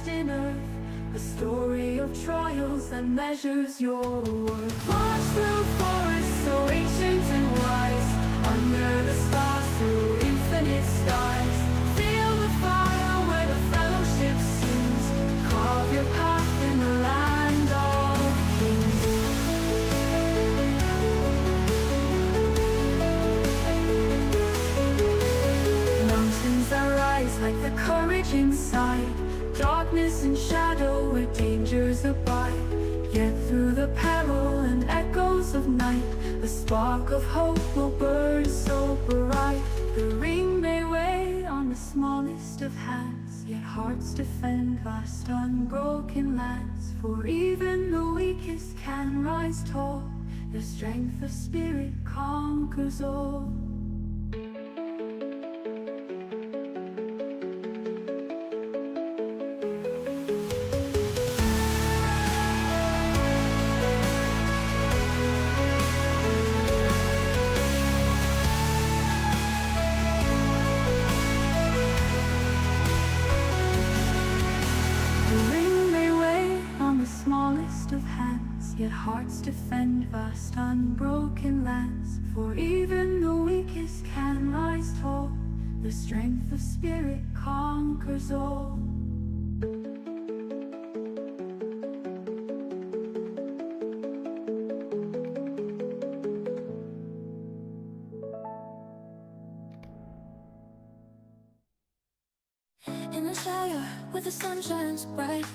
lost in earth, a story of trials that measures your worth. March through forests so ancient and wise, under the stars through infinite skies. Feel the fire where the fellowship sings, carve your path in the land of kings. Mountains that rise like the courage inside, darkness and shadow where dangers abide. Yet through the peril and echoes of night, a spark of hope will burn so bright. The ring may weigh on the smallest of hands, yet hearts defend vast unbroken lands. For even the weakest can rise tall, the strength of spirit conquers all. Of hands, yet hearts defend vast unbroken lands. For even the weakest can rise tall, the strength of spirit conquers all. In the shower where the sun shines bright,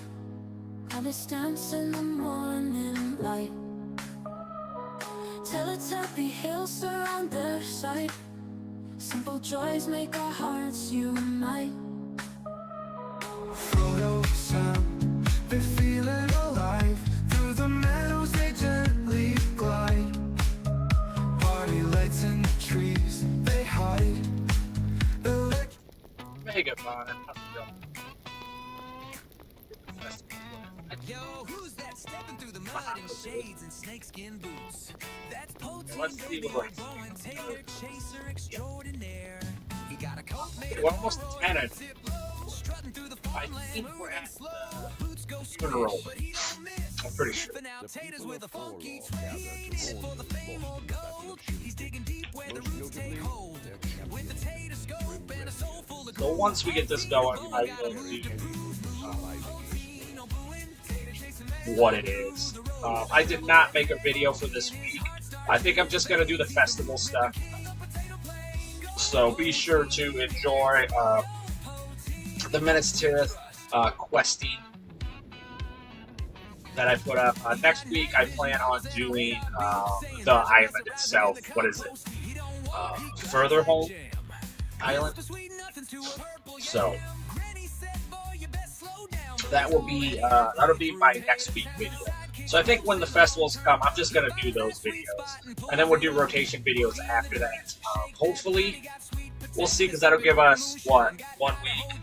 Alice dance in the morning light. Teletubby hills surround their sight. Simple joys make our hearts unite. Frodo, Sam, they feel it alive. Through the meadows they gently glide. Party lights in the trees, they hide. Mega Fun, how's it going? Yo, who's that stepping through the mud in shades and snakeskin boots? That's Poteen OBowen, tailor chaser extraordinaire. He got a coat made We're almost at 10. strutting through the I think farmland, we're at boots go in a row. but he don't miss. I'm pretty sure. But now taters with a funky trade, headed for the fame or gold. He's digging deep where the roots take hold. With the tater scope and a soul full of So gold. once we get this going, I will do what it is. I did not make a video for this week. I think I'm just going to do the festival stuff. So be sure to enjoy the Minas Tirith questing that I put up. Next week I plan on doing the island itself. What is it? Further Home Island. So that will be that'll be my next week video. So I think when the festivals come, I'm just gonna do those videos, and then we'll do rotation videos after that. Hopefully, we'll see, because that'll give us what, 1 week.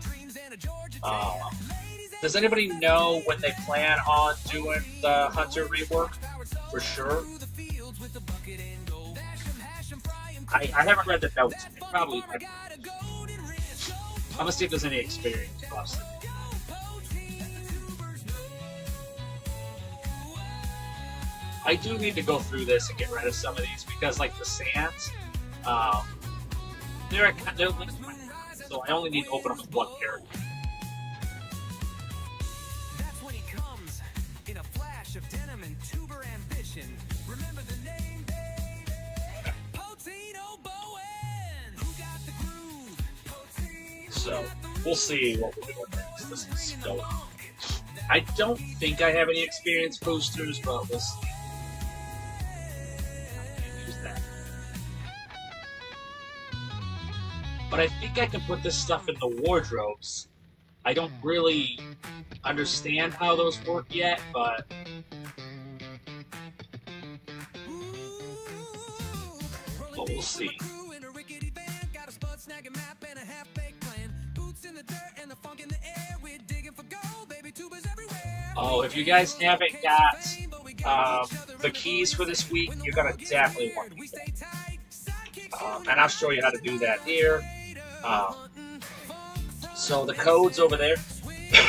Does anybody know when they plan on doing the Hunter rework? For sure. I haven't read the notes. Probably. I'm gonna see if there's any experience buffs. I do need to go through this and get rid of some of these, because, like, the sands, they're linked, so I only need to open them with one character. That's when he comes in a flash of denim and tuber ambition. Remember the name, baby? Poteen OBowen. Who got the groove? So we'll see what we're doing next. This is going on. I don't think I have any experience boosters, but we'll see. But I think I can put this stuff in the wardrobes. I don't really understand how those work yet, but we'll see. Oh, if you guys haven't got the keys for this week, you're gonna definitely want to do that. And I'll show you how to do that here. So the code's over there.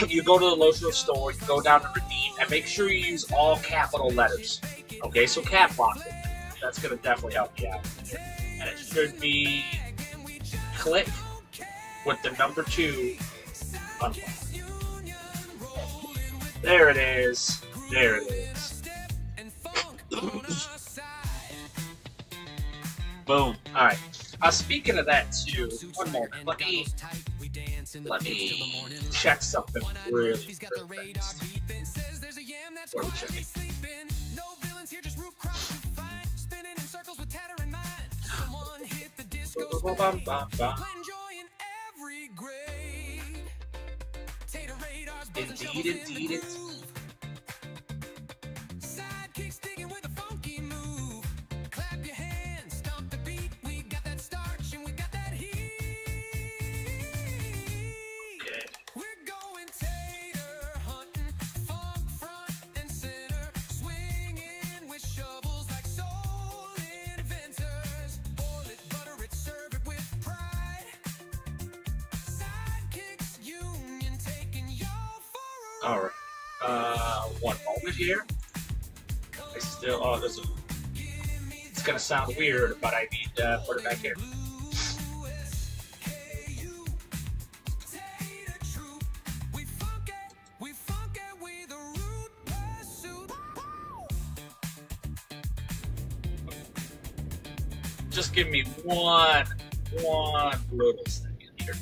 you go to the LOTRO store, you go down to redeem, and make sure you use all capital letters. Okay, so cap lock it. That's going to definitely help you out. And it should be click with the number 2 unlock. There it is. There it is. Boom. Alright. Speaking of that too, one moment. Let me check something really fast. What are we checking? Indeed, indeed, indeed. Alright, one moment here. I still, there's a, it's gonna sound weird, but I need to put it back here. Just give me one little second here.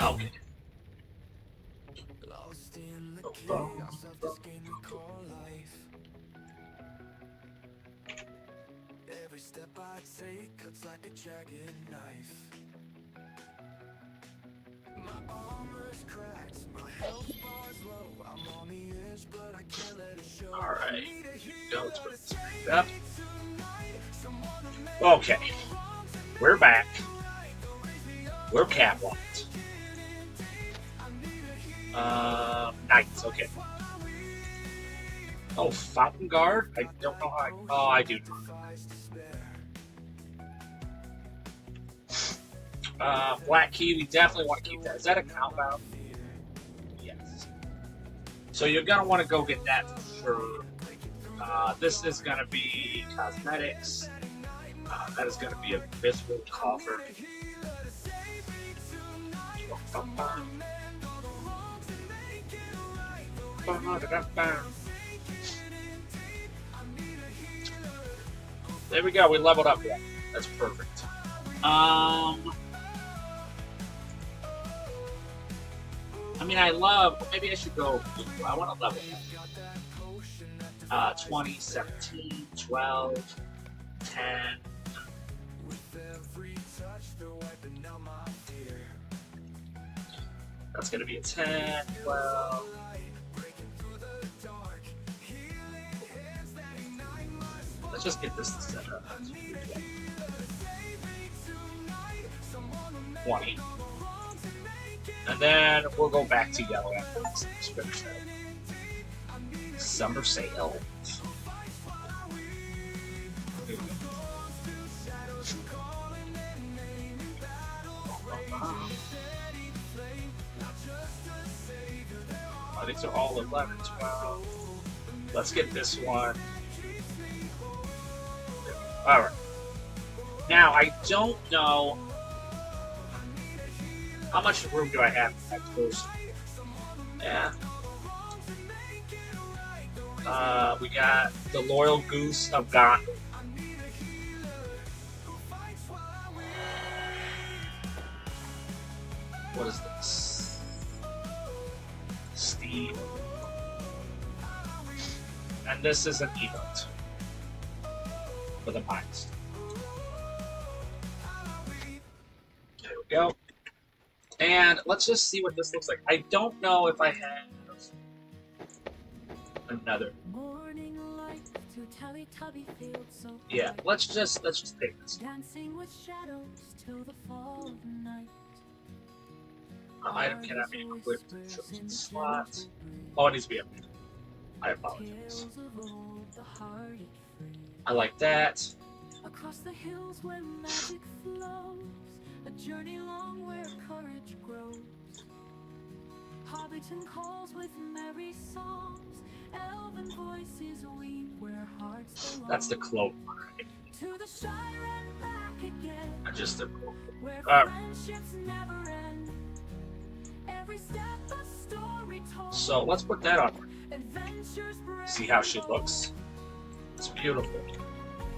Okay. Every step I take cuts like a jagged knife. My armor's cracked, my health bar's low. I'm on the edge, but I can't let it show. Alright, go, let's put this back up. Okay, we're back. We're catwalked. Knights, okay. Oh, Fountain Guard? I don't know how oh, I do. Black Key, we definitely want to keep that. Is that a compound? Yes. So you're going to want to go get that for sure. This is going to be cosmetics. That is going to be a visible coffer. There we go, we leveled up yet. That's perfect. I mean, I love, maybe I should go, I want to level up. 20, 17, 12, 10. That's going to be a 10, 12. Let's just get this set up. 20. And then we'll go back to yellow after this. Finish that. Summer sale. These are all 11, 12. Let's get this one. Alright. Now, I don't know how much room do I have in that close. Yeah. We got the Loyal Goose of Gone. What is this? Steve. And this is an emote for the mines. There we go. And let's just see what this looks like. I don't know if I have another. Yeah, let's just take this. Item cannot be equipped in chosen slot. Oh, it needs to be updated. I apologize. I like that. Across the hills where magic flows, a journey long where courage grows. Hobbiton calls with merry songs, elven voices weep where hearts belong. That's the cloak one, right? To the Shire and back again, Not just the cloak. where friendships never end. Every step a story told. So let's put that on. Adventures brave. See how she looks? It's beautiful.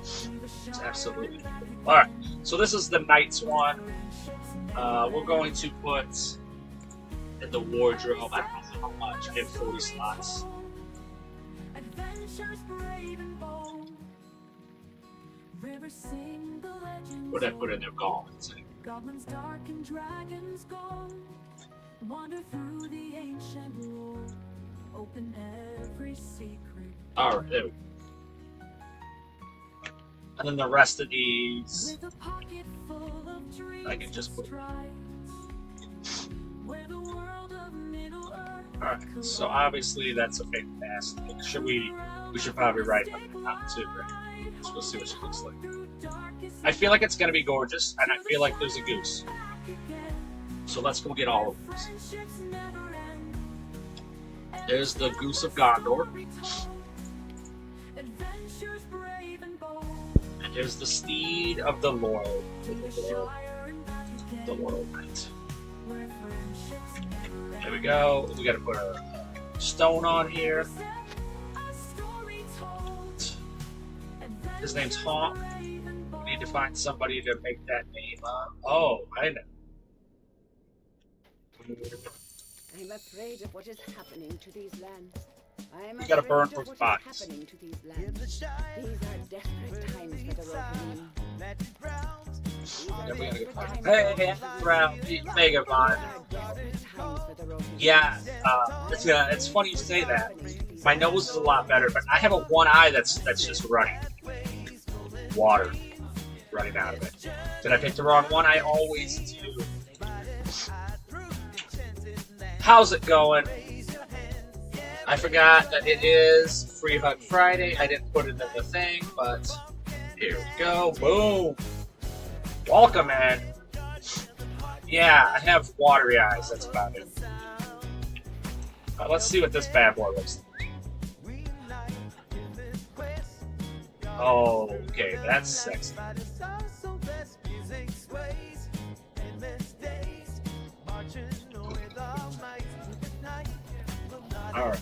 It's absolutely beautiful. Alright, so this is the Knights one. We're going to put in the wardrobe, I don't know how much, I have 40 slots. Adventures brave and bold. Rivers sing the legends. What did I put in there? Gauntlets. Goblins dark and dragons gold. Wander through the ancient lore. Open every secret. Alright, there we go. And then the rest of these, With a pocket full of dreams I can just put. where the world of Middle Earth. Alright, so obviously that's a fantastic. We should probably write that out too, right? So we'll see what she looks like. I feel like it's gonna be gorgeous, and I feel like there's a goose. So let's go get all of these. There's the Goose of Gondor. And there's the Steed of the Laurel. The Laurel Knight. There we go. We gotta put a stone on here. His name's Hawk. We need to find somebody to make that name up. Oh, I know. I'm afraid of what is happening to these lands. I'm We gotta afraid burn of those what is bodies. happening to these lands. These are desperate times for the Rohirrim. Yeah, we gotta get Hey, Brown, Mega Vine. Yeah, it's funny you say that. My nose is a lot better, but I have a one eye that's just running water running out of it. Did I pick the wrong one? I always do. How's it going? I forgot that it is Free Hug Friday. I didn't put it in the thing, but here we go. Boom. Welcome, man. Yeah, I have watery eyes. That's about it. Let's see what this bad boy looks like. Oh, okay, that's sexy. Alright.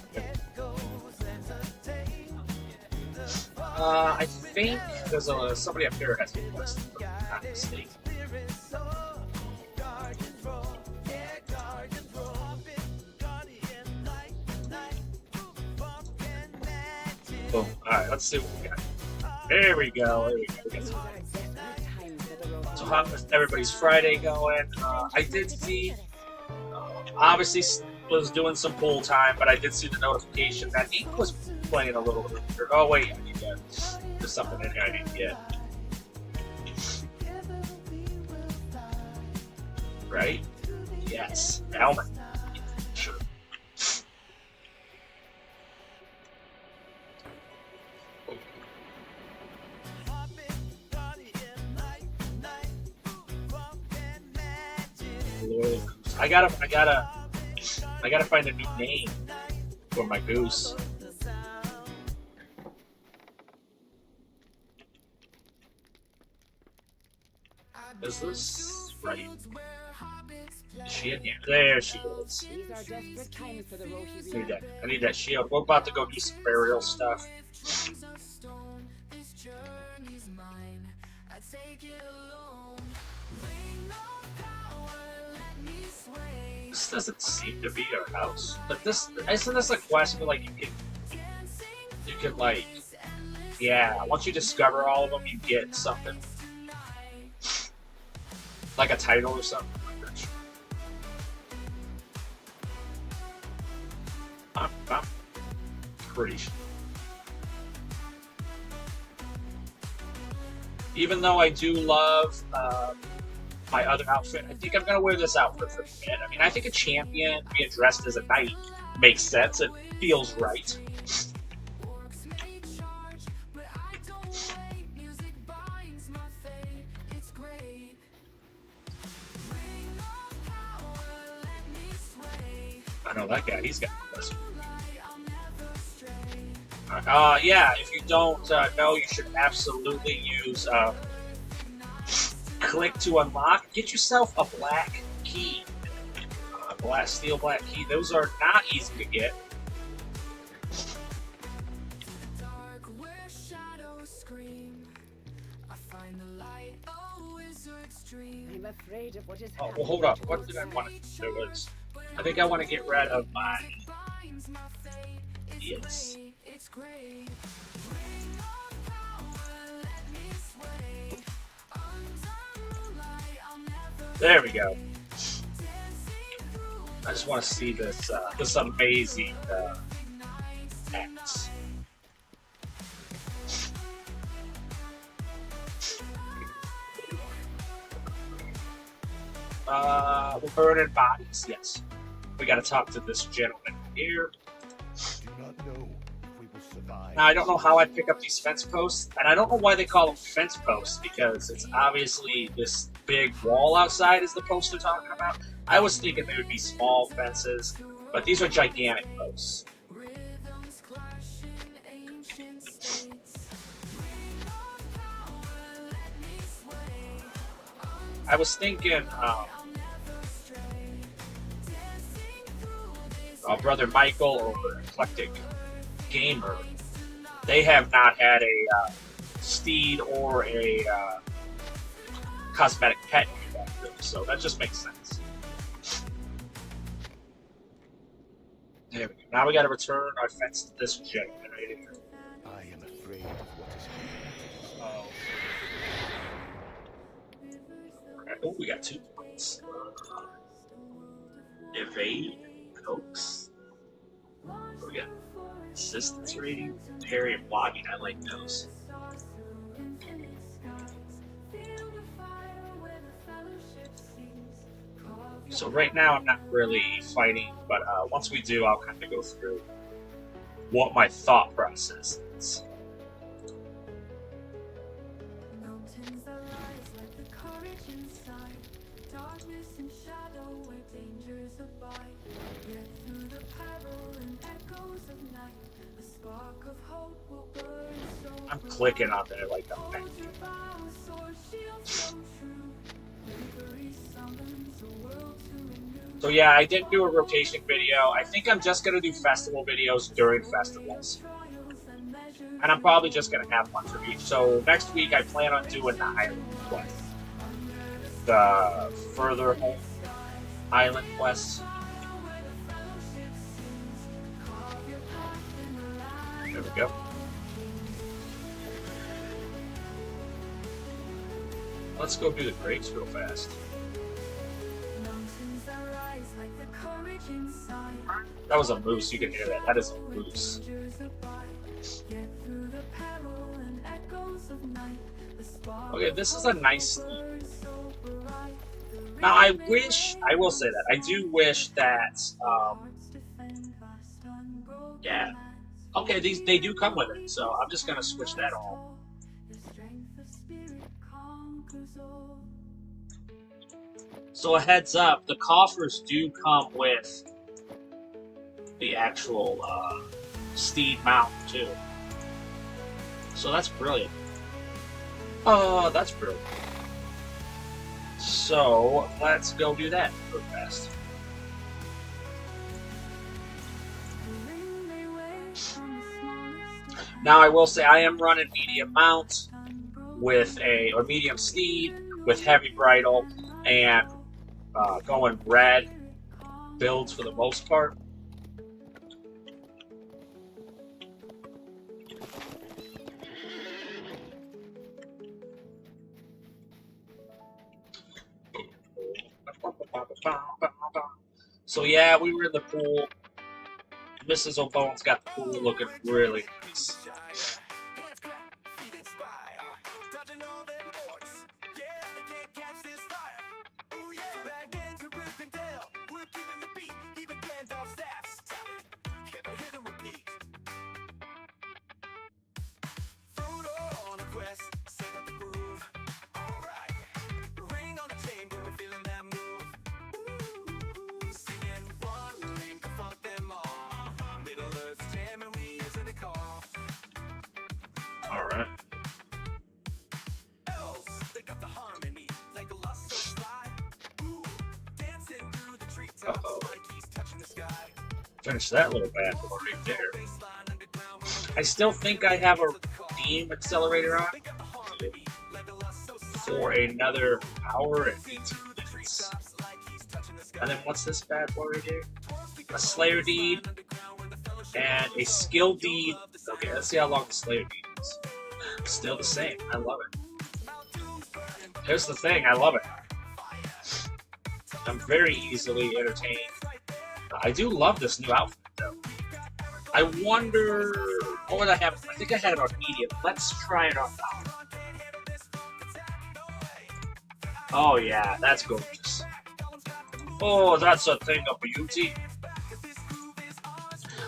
I think there's somebody up there has requested, if I'm not mistaken. Boom. Alright, let's see what we got. There we go. There we go. We got some. So how is everybody's Friday going? I did see, obviously was doing some pool time, but I did see the notification that Ink was playing a little bit. Oh wait, I need to, there's something in here I need to get. Right? Yes. Helmet. Sure. I gotta find a new name for my goose. Is this right? Is she in here? There she is. These are desperate times for the Rohirrim. Need that. I need that shield. We're about to go do some burial stuff. This doesn't seem to be our house. But this isn't this a quest where like you can like, yeah, once you discover all of them you get something. Like a title or something. I'm pretty sure. Even though I do love my other outfit, I think I'm going to wear this outfit for a bit. I mean, I think a champion being dressed as a knight makes sense. It feels right. I know that guy. He's got this. Yeah, if you don't know, you should absolutely use click to unlock. Get yourself a black key. Steel black key. Those are not easy to get. I'm afraid of what is Oh, well, hold up. What did I want to do? There was, I think I want to get rid of my... Yes. There we go. I just want to see this this amazing axe. We're burning bodies. Yes. We got to talk to this gentleman here. Do not know if we will survive. Now, I don't know how I pick up these fence posts, and I don't know why they call them fence posts, because it's obviously this big wall outside is the post they're talking about. I was thinking they would be small fences, but these are gigantic posts. I was thinking, Brother Michael over Eclectic Gamer, they have not had a steed or a cosmetic pet back there, so that just makes sense. There we go. Now we got to return our fence to this gentleman right here. I am afraid of what is coming. Oh, we got 2 points. Evade, coax. What we got? Assistance rating, parry and blocking. I like those. So right now I'm not really fighting, but once we do, I'll kind of go through what my thought process is. Mountains that rise like the courage inside, darkness and shadow where dangers abide. Yet through the peril and echoes of night, a spark of hope will burn so I'm clicking on there like a hold thing. your bow, sword, shield so true. Bravery summons a world to renew. So yeah, I did do a rotation video. I think I'm just going to do festival videos during festivals. And I'm probably just going to have one for each. So next week I plan on doing the island quest. The further home island quest. There we go. Let's go do the grapes real fast. Mountains that rise like the courage inside. That was a moose. You can hear that. That is a moose. Okay, this is a nice steed. Now, I will say that, I do wish that, yeah. Okay, they do come with it, so I'm just going to switch that on. So a heads up, the coffers do come with the actual steed mount too. So that's brilliant. Oh, that's brilliant. So let's go do that real fast. Now I will say I am running medium mount with or medium steed with heavy bridle and going red builds for the most part. So yeah, we were in the pool. Mrs. O'Bowen's got the pool looking really nice. right. Uh-oh. Finish that little bad boy right there. I still think I have a Redeem Accelerator on for another hour and 18 minutes. And then what's this bad boy right here? A Slayer Deed and a Skill Deed. Okay, let's see how long the Slayer Deed is. Still the same. I love it. Here's the thing. I love it. I'm very easily entertained. I do love this new outfit, though. I wonder... What would I have? I think I had it on medium. Let's try it on now. Oh, yeah. That's gorgeous. Oh, that's a thing of beauty.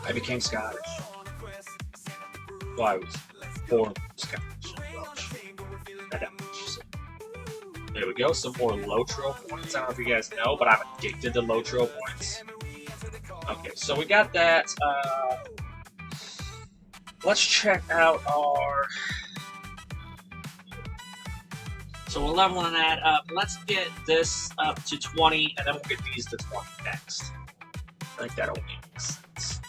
I became Scottish. Well, I was born Scottish. Welsh. There we go. Some more LOTRO points. I don't know if you guys know, but I'm addicted to LOTRO points. Okay, so we got that. Let's check out our... So we're leveling that up. Let's get this up to 20, and then we'll get these to 20 next. I think that'll make sense.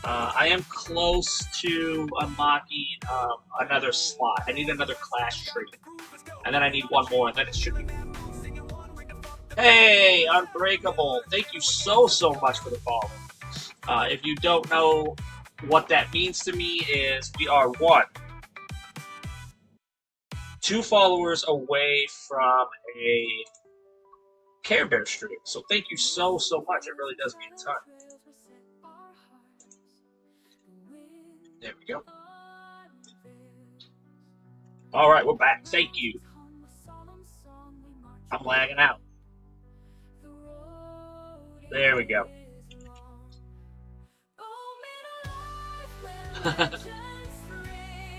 I am close to unlocking another slot. I need another class trait. And then I need one more, and then it should be... Hey, Unbreakable! Thank you so much for the follow. If you don't know what that means to me is we are 2 followers away from a Care Bear stream. So thank you so much. It really does mean a ton. There we go. All right, we're back. Thank you. I'm lagging out. There we go.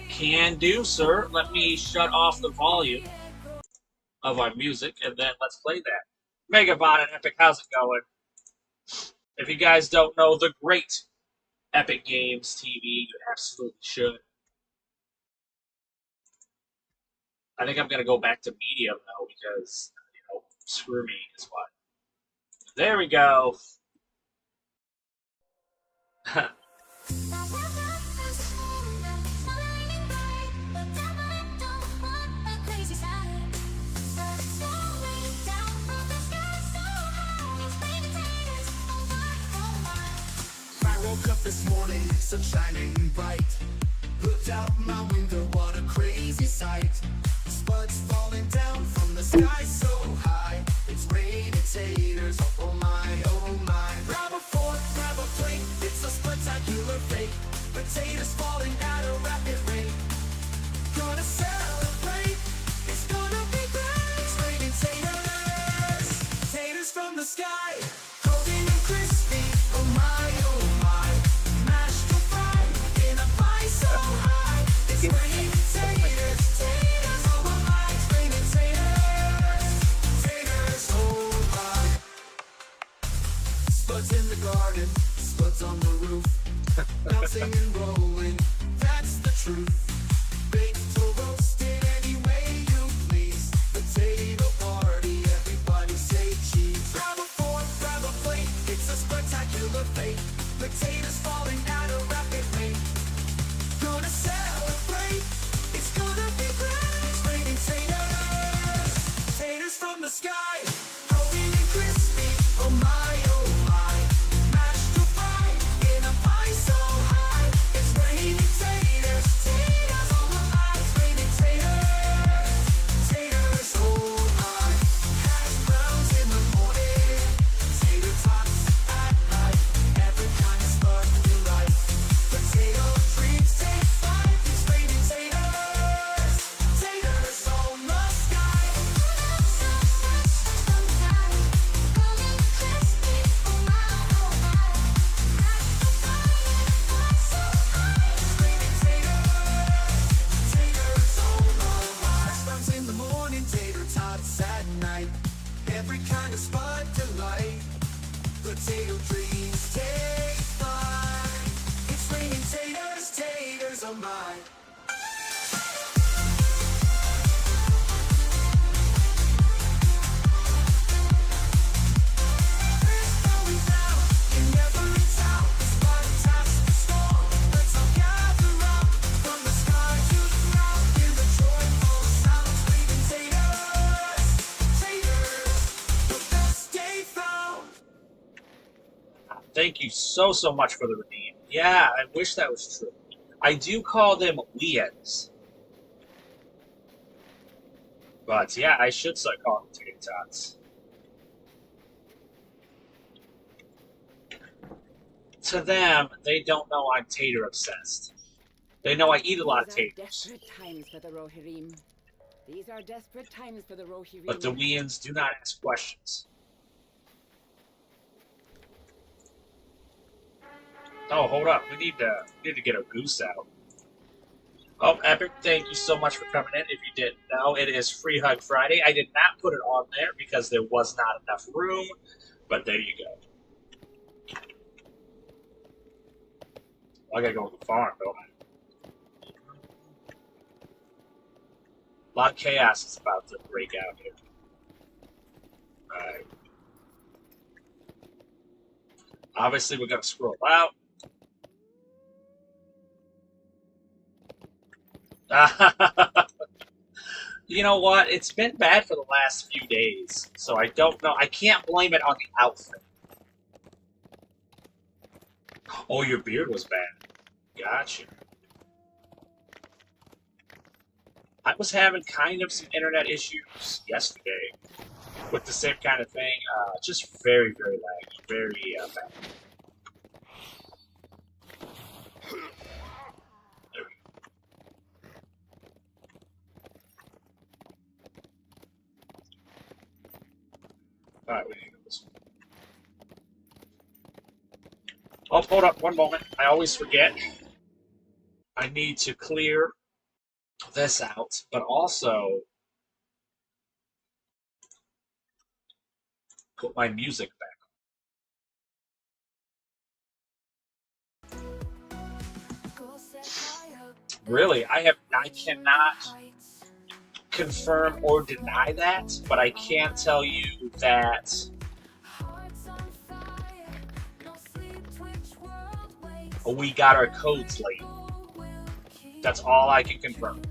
Can do, sir. Let me shut off the volume of our music, and then let's play that. Megabot and Epic, how's it going? If you guys don't know the great Epic Games TV, you absolutely should. I think I'm going to go back to medium, though, because, you know, screw me is what. There we go. Woke up this morning, sun shining bright. Looked out my window, what a crazy sight. Spuds falling down from the sky so high. It's raining taters, oh my, oh my. Grab a fork, grab a plate, it's a spectacular fate. Potatoes falling at a rapid rate. Gonna celebrate, it's gonna be great. It's raining taters, taters from the sky. Golden and crispy, oh my, oh my. Mashed or fried in a pie so high. It's raining taters, taters, oh my. It's raining taters, taters, oh my. Spuds in the garden, spuds on the roof. Bouncing and rolling, that's the truth. Baked or roasted any way you please. Potato party, everybody say cheese. Grab a fork, grab a plate, it's a spectacular fate. Potatoes falling at a rapid rate. Gonna celebrate, it's gonna be great. It's raining taters, taters from the sky. Golden and crispy, oh my, oh my. Mashed or fried in a pie so high. It's raining taters, taters, oh my. It's raining taters, taters, oh my. Hash browns in the morning, tater tots at night. Every kind of spud you like. Potato treats take flight. It's raining taters, taters on the sky. In the morning, tater tots at night. Every kind of spud delight. Potato trees take flight. It's raining taters, taters are mine. Thank you so much for the redeem. Yeah, I wish that was true. I do call them weans. But yeah, I should start calling them tater tots. To them, they don't know I'm tater obsessed. They know I eat a lot of taters. Desperate times for the Rohirrim. These are desperate times for the Rohirrim. But the weans do not ask questions. Oh, hold up. We need to get a goose out. Oh, Epic, thank you so much for coming in. If you didn't know, it is Free Hug Friday. I did not put it on there because there was not enough room, but there you go. I gotta go to the farm, don't I? A lot of chaos is about to break out here. Alright. Obviously, we're gonna scroll out. You know what? It's been bad for the last few days, so I don't know. I can't blame it on the outfit. Oh, your beard was bad. Gotcha. I was having kind of some internet issues yesterday with the same kind of thing. Just very, very laggy. Very bad. Alright, we need to go this way. Oh, hold up one moment. I always forget. I need to clear this out, but also put my music back. Really, I cannot confirm or deny that, but I can tell you that we got our codes late. That's all I can confirm.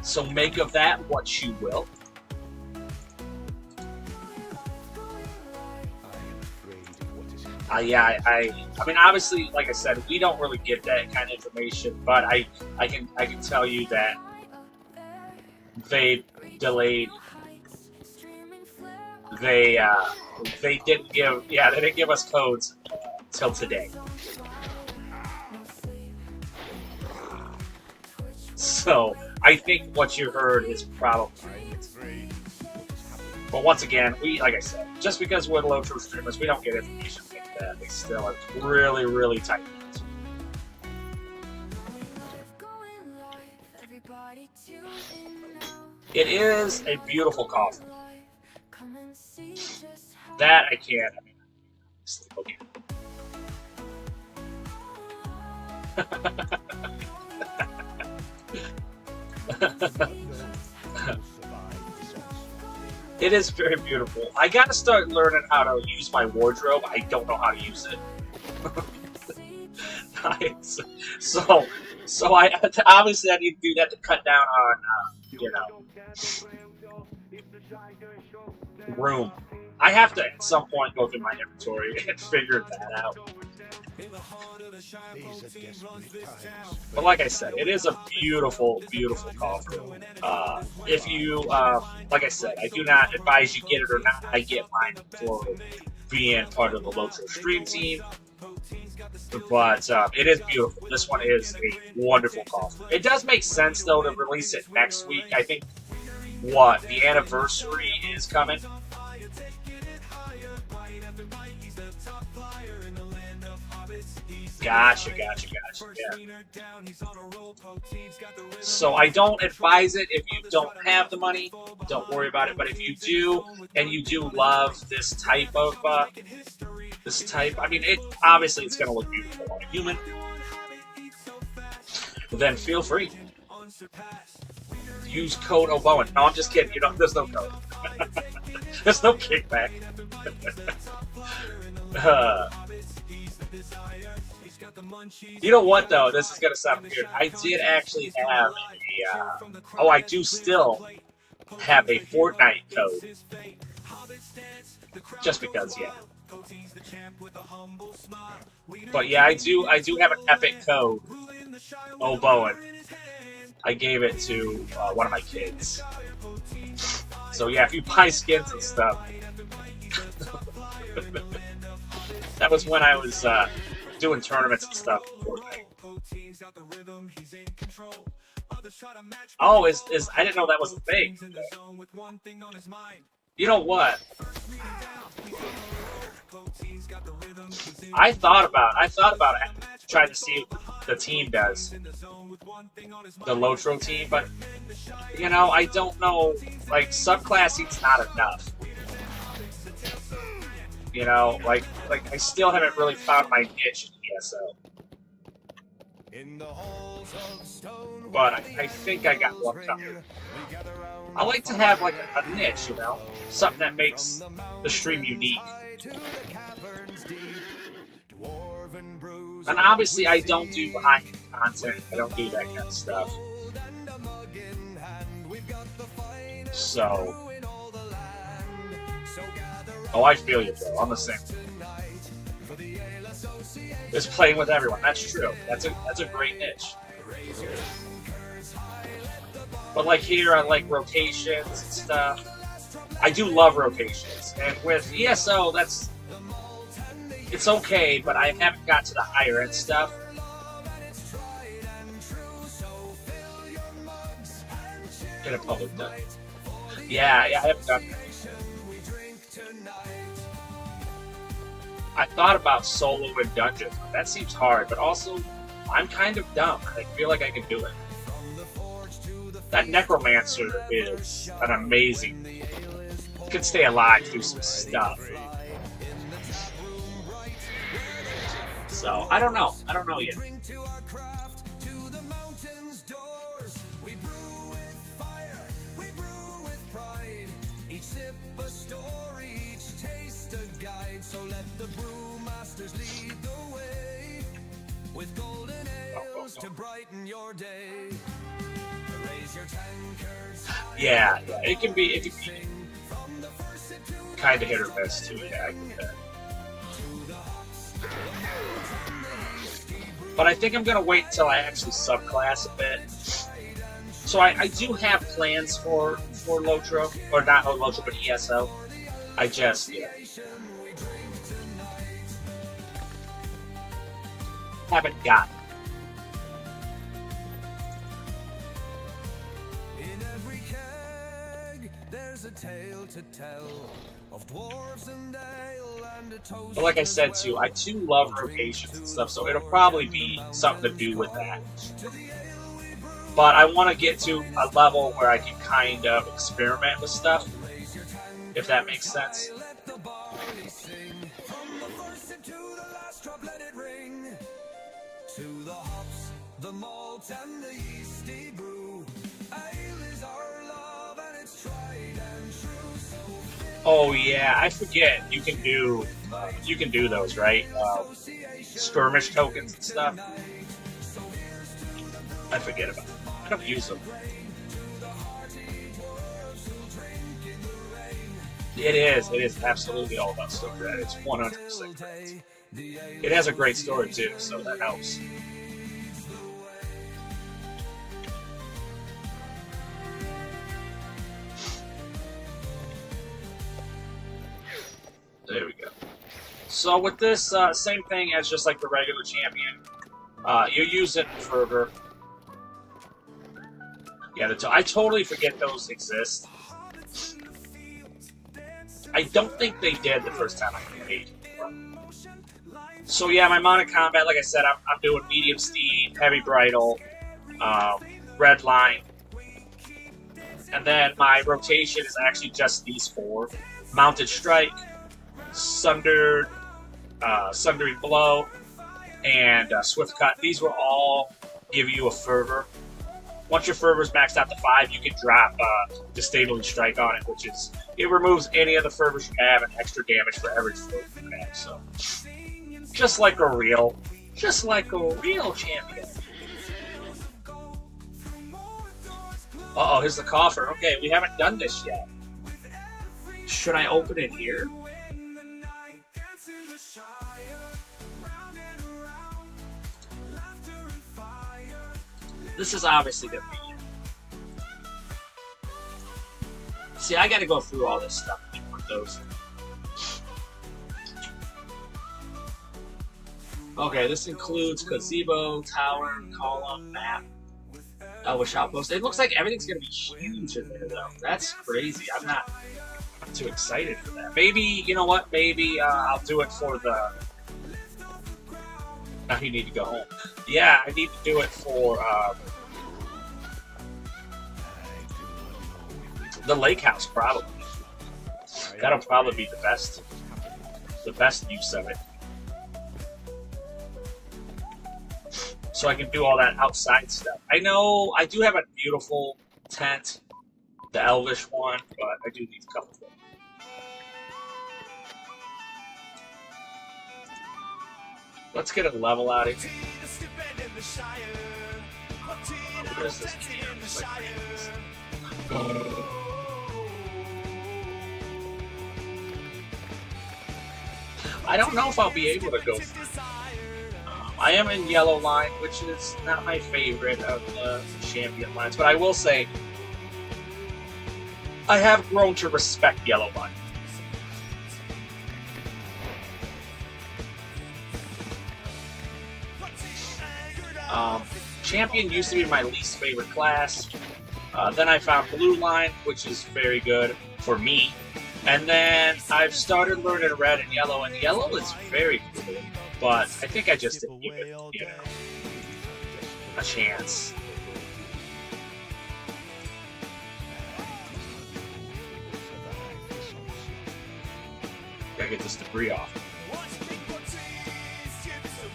So make of that what you will. Yeah, I mean, obviously, like I said, we don't really get that kind of information, but I can tell you that they delayed. They didn't give us codes till today. So I think what you heard is probably right. But once again, like I said, just because we're LOTRO streamers, we don't get information like that. They still are really, really tight. It is a beautiful coffin. That I can't. I mean, sleep again. It is very beautiful. I gotta start learning how to use my wardrobe. I don't know how to use it. So I obviously I need to do that to cut down on room. I have to at some point go through my inventory and figure that out. But like I said, it is a beautiful, beautiful coffin. If you, like I said, I do not advise you get it or not. I get mine for being part of the LOTRO stream team. But it is beautiful. This one is a wonderful coffin. It does make sense, though, to release it next week. I think, the anniversary is coming. Gotcha, yeah. So I don't advise it if you don't have the money. Don't worry about it. But if you do, and you do love this type of, I mean, obviously it's going to look beautiful on a human. Then feel free. Use code OBowen. No, I'm just kidding. There's no code. There's no kickback. You know what though? This is gonna sound weird. I did actually have a. I do still have a Fortnite code. Just because, yeah. But yeah, I do have an epic code. OBowen. I gave it to one of my kids. So yeah, if you buy skins and stuff. That was when I was doing tournaments and stuff. Oh, is I didn't know that was a thing. You know what? I thought about trying to see what the team does, the LOTRO team, but you know, I don't know. Like subclassing's not enough. You know, like I still haven't really found my niche in ESO. But I think I got one coming. I like to have like a niche, you know, something that makes the stream unique. And obviously, I don't do behind content. I don't do that kind of stuff. So, oh, I feel you, bro. I'm the same. Just playing with everyone. That's true. That's a great niche. But like here, I like rotations and stuff. I do love rotations, and with ESO, it's okay, but I haven't got to the higher end stuff. In a public dungeon. Yeah, I haven't done that. I thought about solo in dungeons. That seems hard, but also I'm kind of dumb. I feel like I can do it. That necromancer is an amazing. He can stay alive through some stuff. So I don't know. I don't know yet. To brighten your day. Yeah, it can be kind of hit or miss too. Yeah, I get that. But I think I'm gonna wait until I actually subclass a bit. So I do have plans for LOTRO, or not LOTRO, but ESO. I just haven't gotten. Tale to tell of dwarves and ale and a toast. But like I said too, I do love rotations and stuff, so it'll probably be something to do with that. But I want to get to a level where I can kind of experiment with stuff, if that makes sense. To the hops, the malt, and the yeasty brew. Ale is our love, and it's tried and true. Oh yeah, I forget. You can do those, right? Skirmish tokens and stuff. I forget about them. I don't use them. It is absolutely all about stuff. It's 100%. It has a great story too, so that helps. There we go. So with this, same thing as just like the regular champion. You use it for. Yeah, I totally forget those exist. I don't think they did the first time I played. So yeah, my mount of combat, like I said, I'm doing medium steed, heavy bridle, red line, and then my rotation is actually just these four: mounted strike, sundered, sundering blow, and swift cut. These will all give you a fervor. Once your fervor's maxed out to 5, you can drop Disabling Strike on it, which is, it removes any of the fervors you have and extra damage for every fervor you have. So, just like a real champion. Uh-oh, here's the coffer. Okay, we haven't done this yet. Should I open it here? This is obviously going to be it. See, I got to go through all this stuff and put those in. Okay, this includes gazebo, tower, column, map, Elvish outpost. It looks like everything's going to be huge in there, though. That's crazy. I'm not too excited for that. Maybe, you know what? Maybe I'll do it for the... Now you need to go home. Yeah, I need to do it for the lake house, probably. That'll probably be the best use of it. So I can do all that outside stuff. I know I do have a beautiful tent, the Elvish one, but I do need a couple things. Let's get a level out of here. What is this camp? I don't know if I'll be able to go through. I am in yellow line, which is not my favorite of the champion lines, but I will say I have grown to respect yellow line. Champion used to be my least favorite class. Then I found blue line, which is very good for me. And then I've started learning red and yellow is very cool. But I think I just didn't give it, you know, a chance. Gotta get this debris off.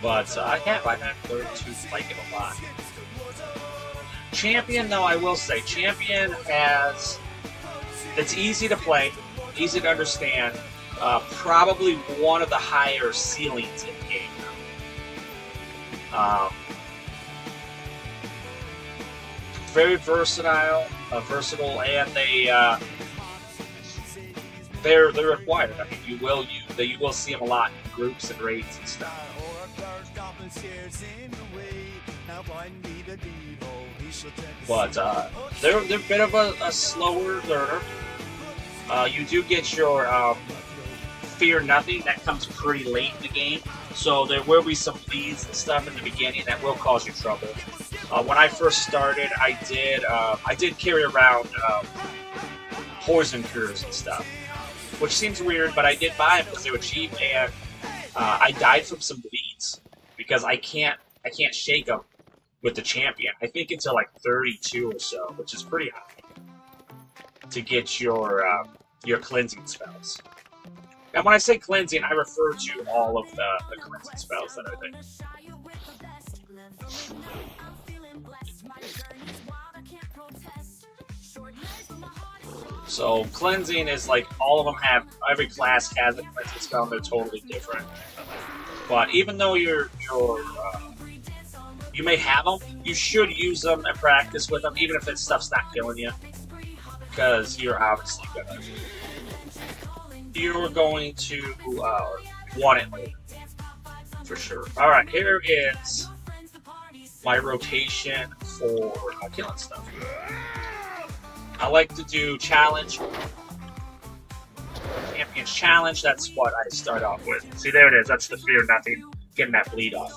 But I have learned to like it a lot. Champion, though, I will say, Champion has... It's easy to play, easy to understand. Probably one of the higher ceilings in the game. Very versatile, and they're required. I mean, you will see them a lot in groups and raids and stuff. But they're a bit of a slower learner. You do get your Fear Nothing that comes pretty late in the game, so there will be some bleeds and stuff in the beginning that will cause you trouble. When I first started, I did carry around poison cures and stuff, which seems weird, but I did buy them because they were cheap, and I died from some bleeds because I can't shake them with the champion. I think until like 32 or so, which is pretty high, to get your cleansing spells. And when I say cleansing, I refer to all of the cleansing spells that are there. So cleansing is like all of them have, every class has a cleansing spell, and they're totally different. But even though you may have them, you should use them and practice with them, even if that stuff's not killing you, because you're obviously going to want it later, for sure. Alright, here is my rotation for killing stuff. I like to do challenge. Champion's challenge, that's what I start off with. See, there it is, that's the Fear Nothing, getting that bleed off.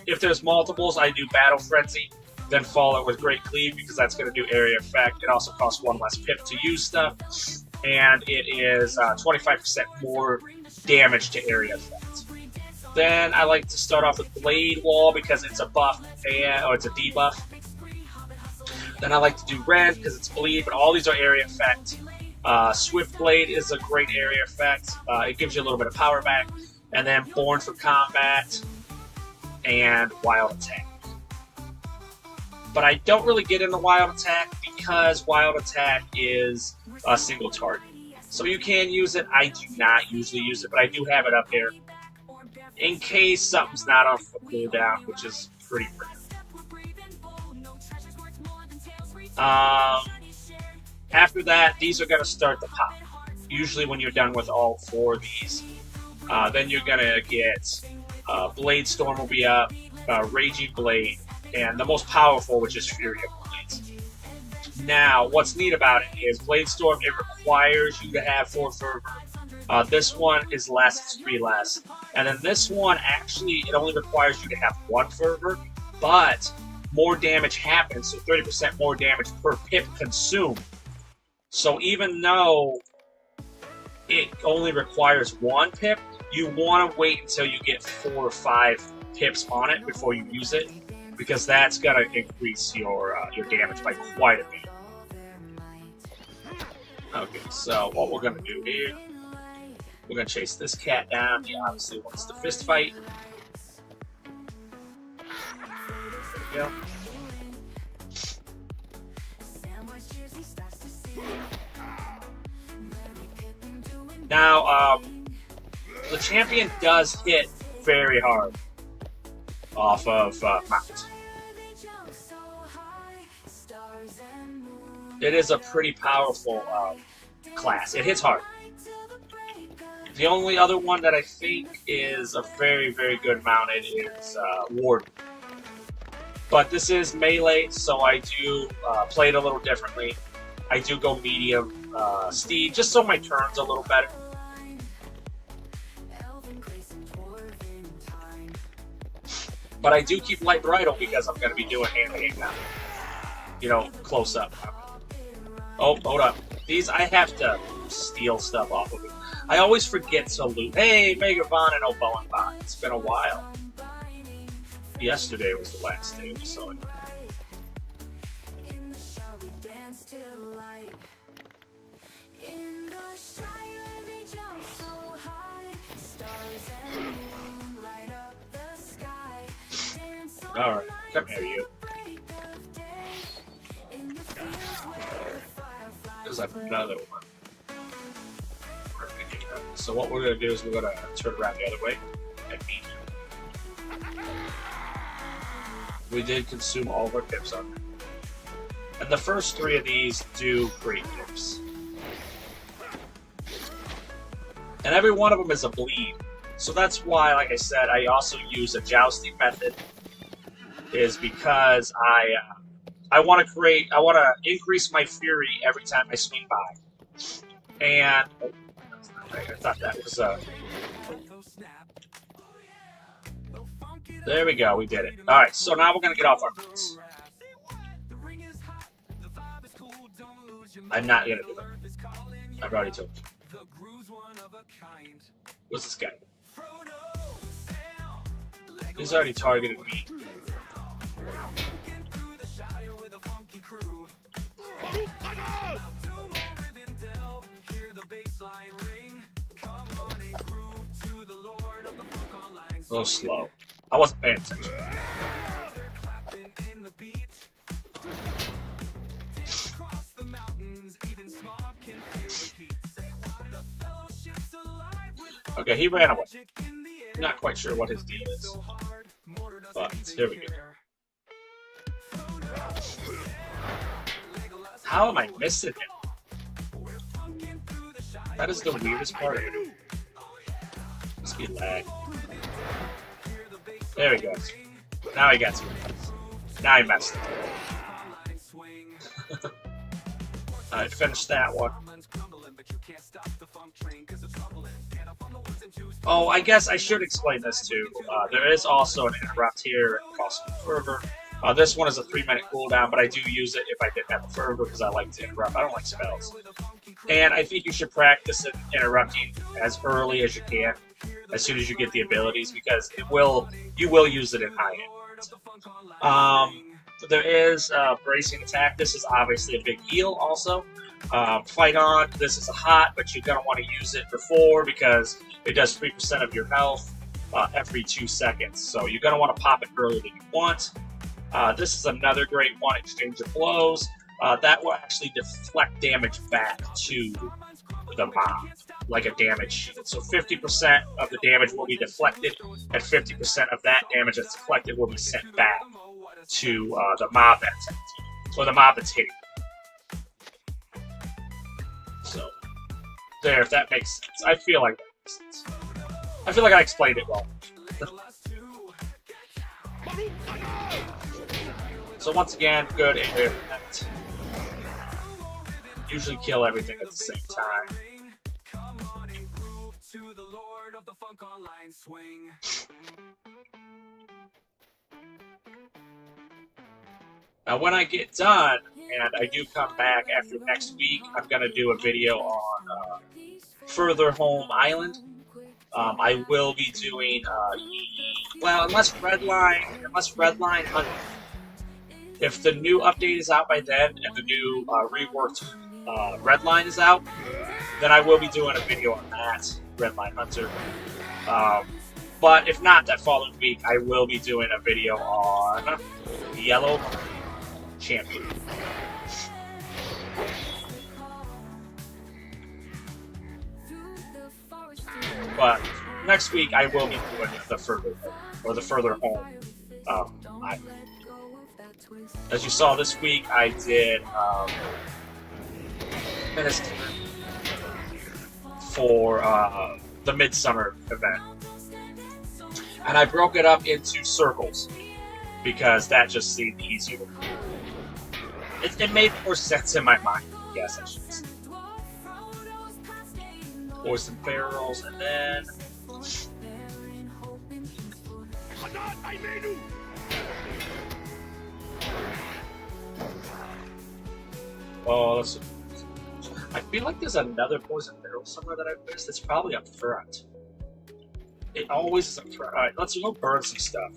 If there's multiples, I do Battle Frenzy, then follow it with Great Cleave, because that's going to do area effect. It also costs 1 less pip to use stuff, and it is 25% more damage to area effect. Then I like to start off with Blade Wall, because it's a buff, or it's a debuff. Then I like to do Red, because it's bleed, but all these are area effect. Swift Blade is a great area effect. It gives you a little bit of power back. And then Born for Combat and Wild Attack. But I don't really get into Wild Attack because Wild Attack is a single target. So you can use it. I do not usually use it, but I do have it up here in case something's not on cooldown, which is pretty rare. After that, these are going to start to pop. Usually when you're done with all 4 of these, then you're going to get Blade Storm will be up, Raging Blade, and the most powerful, which is Fury of Blades. Now, what's neat about it is Blade Storm, it requires you to have 4 Fervor. This one is less, it's 3 less. And then this one, actually, it only requires you to have 1 Fervor, but more damage happens, so 30% more damage per pip consumed. So even though it only requires 1 pip, you want to wait until you get 4 or 5 pips on it before you use it, because that's going to increase your damage by quite a bit. Okay, so what we're going to do here, we're going to chase this cat down. He obviously wants to fist fight. There we go. Now, the champion does hit very hard off of Mount. It is a pretty powerful class. It hits hard. The only other one that I think is a very, very good mounted is Warden. But this is melee, so I do play it a little differently. I do go medium steed, just so my turn's a little better. But I do keep light bridle because I'm going to be doing hand-to-hand now. You know, close up. Oh, hold up. These, I have to steal stuff off of them. I always forget to loot. Hey, Mega Von and OBowen bot. It's been a while. Yesterday was the last day we saw it. Alright, come here, you. There's another one. So what we're going to do is we're going to turn around the other way and meet him. We did consume all of our pips on them. And the first 3 of these do create pips. And every one of them is a bleed. So that's why, like I said, I also use a jousting method. Is because I want to increase my fury every time I swing by. And I thought that was there we go, we did it. Alright, so now we're gonna get off our boots. I'm not gonna do it. I've already told you. What's this guy? He's already targeted me. A little slow. I wasn't paying attention. Okay, he ran away. Not quite sure what his deal is. But here we go. How am I missing him? That is the weirdest part of it. Must be lag. There we go. Now he got to it. Now he messed it. Alright, finish that one. Oh, I guess I should explain this too. There is also an interrupt here and cost fervor. This one is a 3-minute cooldown, but I do use it if I didn't have a fervor because I like to interrupt. I don't like spells. And I think you should practice it interrupting as early as you can, as soon as you get the abilities, because you will use it in high end. There is bracing attack. This is obviously a big heal also. Fight on. This is a hot, but you're going to want to use it before because it does 3% of your health every 2 seconds. So you're going to want to pop it earlier than you want. This is another great one, Exchange of Blows. That will actually deflect damage back to the mob, like a damage shield. So 50% of the damage will be deflected, and 50% of that damage that's deflected will be sent back to the mob that's empty, or the mob that's hitting. So, there, if that makes sense. I feel like that makes sense. I feel like I explained it well. So once again, good area effect. Usually kill everything at the same time. Now when I get done, and I do come back after next week, I'm going to do a video on Further Home Island. I will be doing, well, unless Redline Hunt. If the new update is out by then, and the new reworked Redline is out, then I will be doing a video on that, Redline Hunter. But if not, that following week, I will be doing a video on Yellow Champion. But next week, I will be doing the Further Home Island. As you saw this week, I did Minas for the MIDSUMMER event. And I broke it up into circles because that just seemed easier. It made more sense in my mind, yes, I should say. Poison barrels, and then... Oh, let's... I feel like there's another poison barrel somewhere that I missed. It's probably up front. It always is up front. Alright, let's go burn some stuff.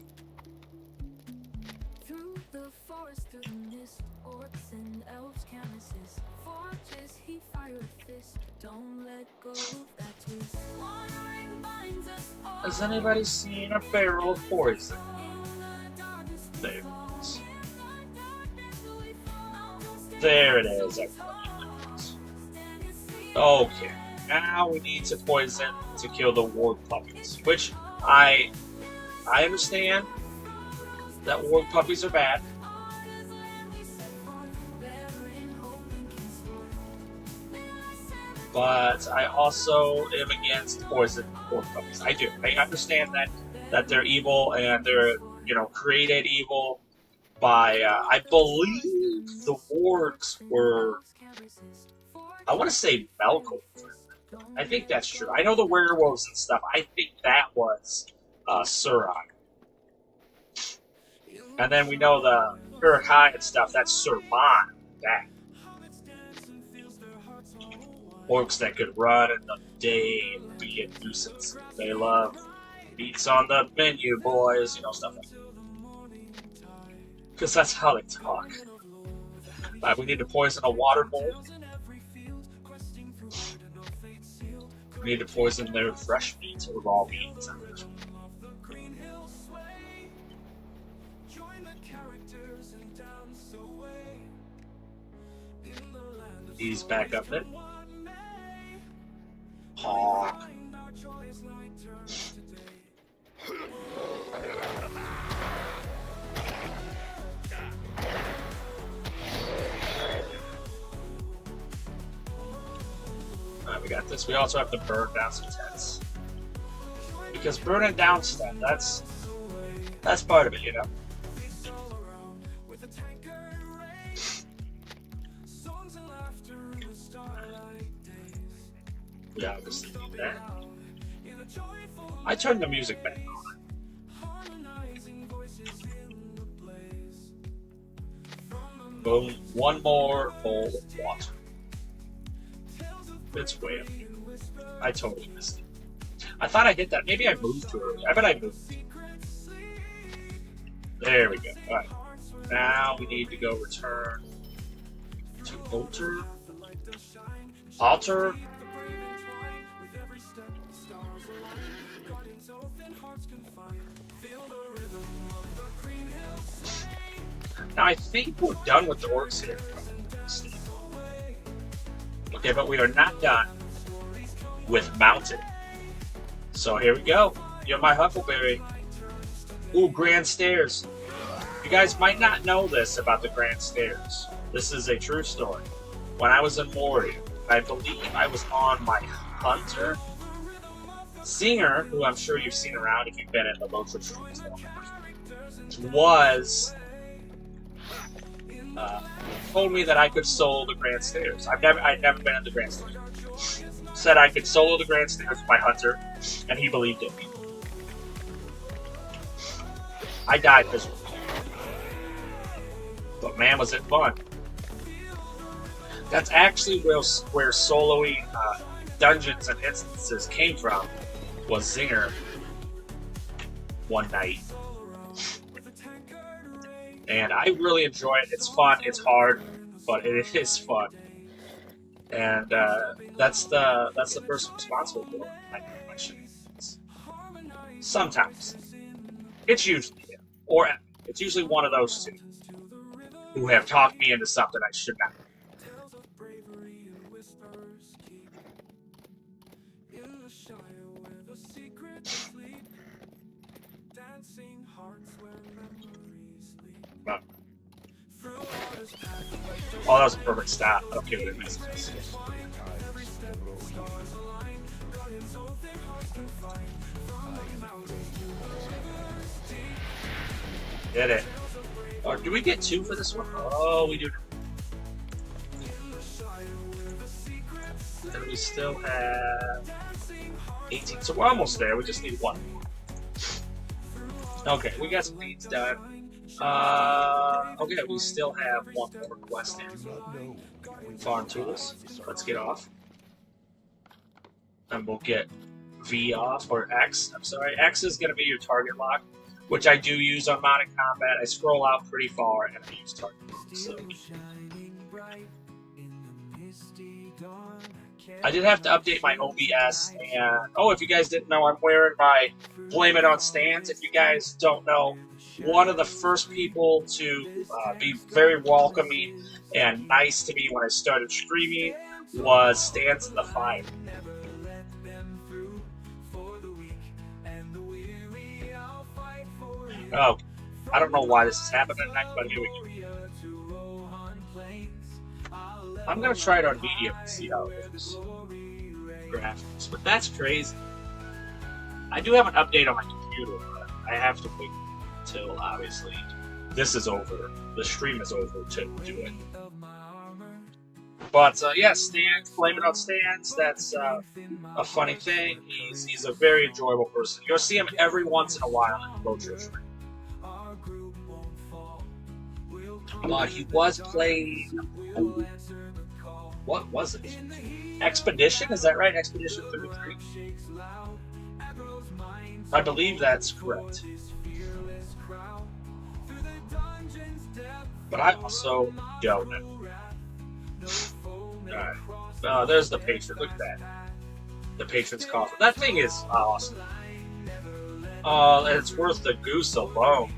Through the forest, through the mist, orcs and elves can't resist. Forges, he fired a fist. Don't let go of that twist. One ring binds us all. Has anybody seen a barrel of poison? There it is. There it is, everybody. Okay, now we need to poison to kill the ward puppies, which I understand that ward puppies are bad. But I also am against poison ward puppies. I do. I understand that they're evil and they're, created evil by, I believe the wards were, I want to say Melkor. I think that's true. I know the werewolves and stuff. I think that was Surak. And then we know the Uruk-hai and stuff. That's Surman. That. Orcs that could run in the day and be a nuisance. They love meats on the menu, boys. Stuff like that. Because that's how they talk. We need to poison a water bowl. We need to poison their fresh meat or raw meat. He's back up there. Hawk. We got this. We also have to burn down some tents. Because burning down stuff, that's part of it, We obviously need that. I turned the music back on. Boom. One more bowl of water. It's way up here. I totally missed it. I thought I hit that. Maybe I moved too early. I bet I moved. There we go. Alright. Now we need to go return to Altar. Altar. Now I think we're done with the orcs here. Okay, but we are not done with mountain. So here we go. You're my Huckleberry. Ooh, grand stairs. You guys might not know this about the grand stairs. This is a true story. When I was in Moria, I believe I was on my hunter. Singer, who I'm sure you've seen around if you've been at the LOTRO streams, was told me that I could solo the grand stairs. I'd never been at the grand stairs. Said I could solo the grand stairs with my hunter, and he believed in me. I died miserably. But man, was it fun. That's actually where soloing dungeons and instances came from, was Zinger one night. And I really enjoy it. It's fun, it's hard, but it is fun. And that's the person responsible for my shenanigans. Sometimes. It's usually him. Or it's usually one of those two who have talked me into something I should not. Oh, that was a perfect stop. I don't care what it is. Did it. Oh, do we get 2 for this one? Oh, we do. And we still have 18. So we're almost there. We just need 1 more. Okay, we got some needs done. Okay, we still have 1 more quest in. Farm tools. Let's get off. And we'll get V off, or X. I'm sorry. X is going to be your target lock, which I do use on modded combat. I scroll out pretty far and I use target lock. So. I did have to update my OBS, and oh, if you guys didn't know, I'm wearing my Blame It On stands. If you guys don't know, one of the first people to be very welcoming and nice to me when I started streaming was Stands in the Fire. Oh, I don't know why this is happening tonight, but here we go. I'm gonna try it on medium and see how it goes. Graphics, but that's crazy. I do have an update on my computer, but I have to wait until obviously this is over. The stream is over to do it. But yeah, Stands, Blame It On Stands. That's a funny thing. He's a very enjoyable person. You'll see him every once in a while in the LOTRO stream. He was playing. What was it? Expedition? Is that right? Expedition 33? I believe that's correct. But I also don't know. Alright. There's the patron. Look at that. The patron's coffin. That thing is awesome. It's worth the goose alone.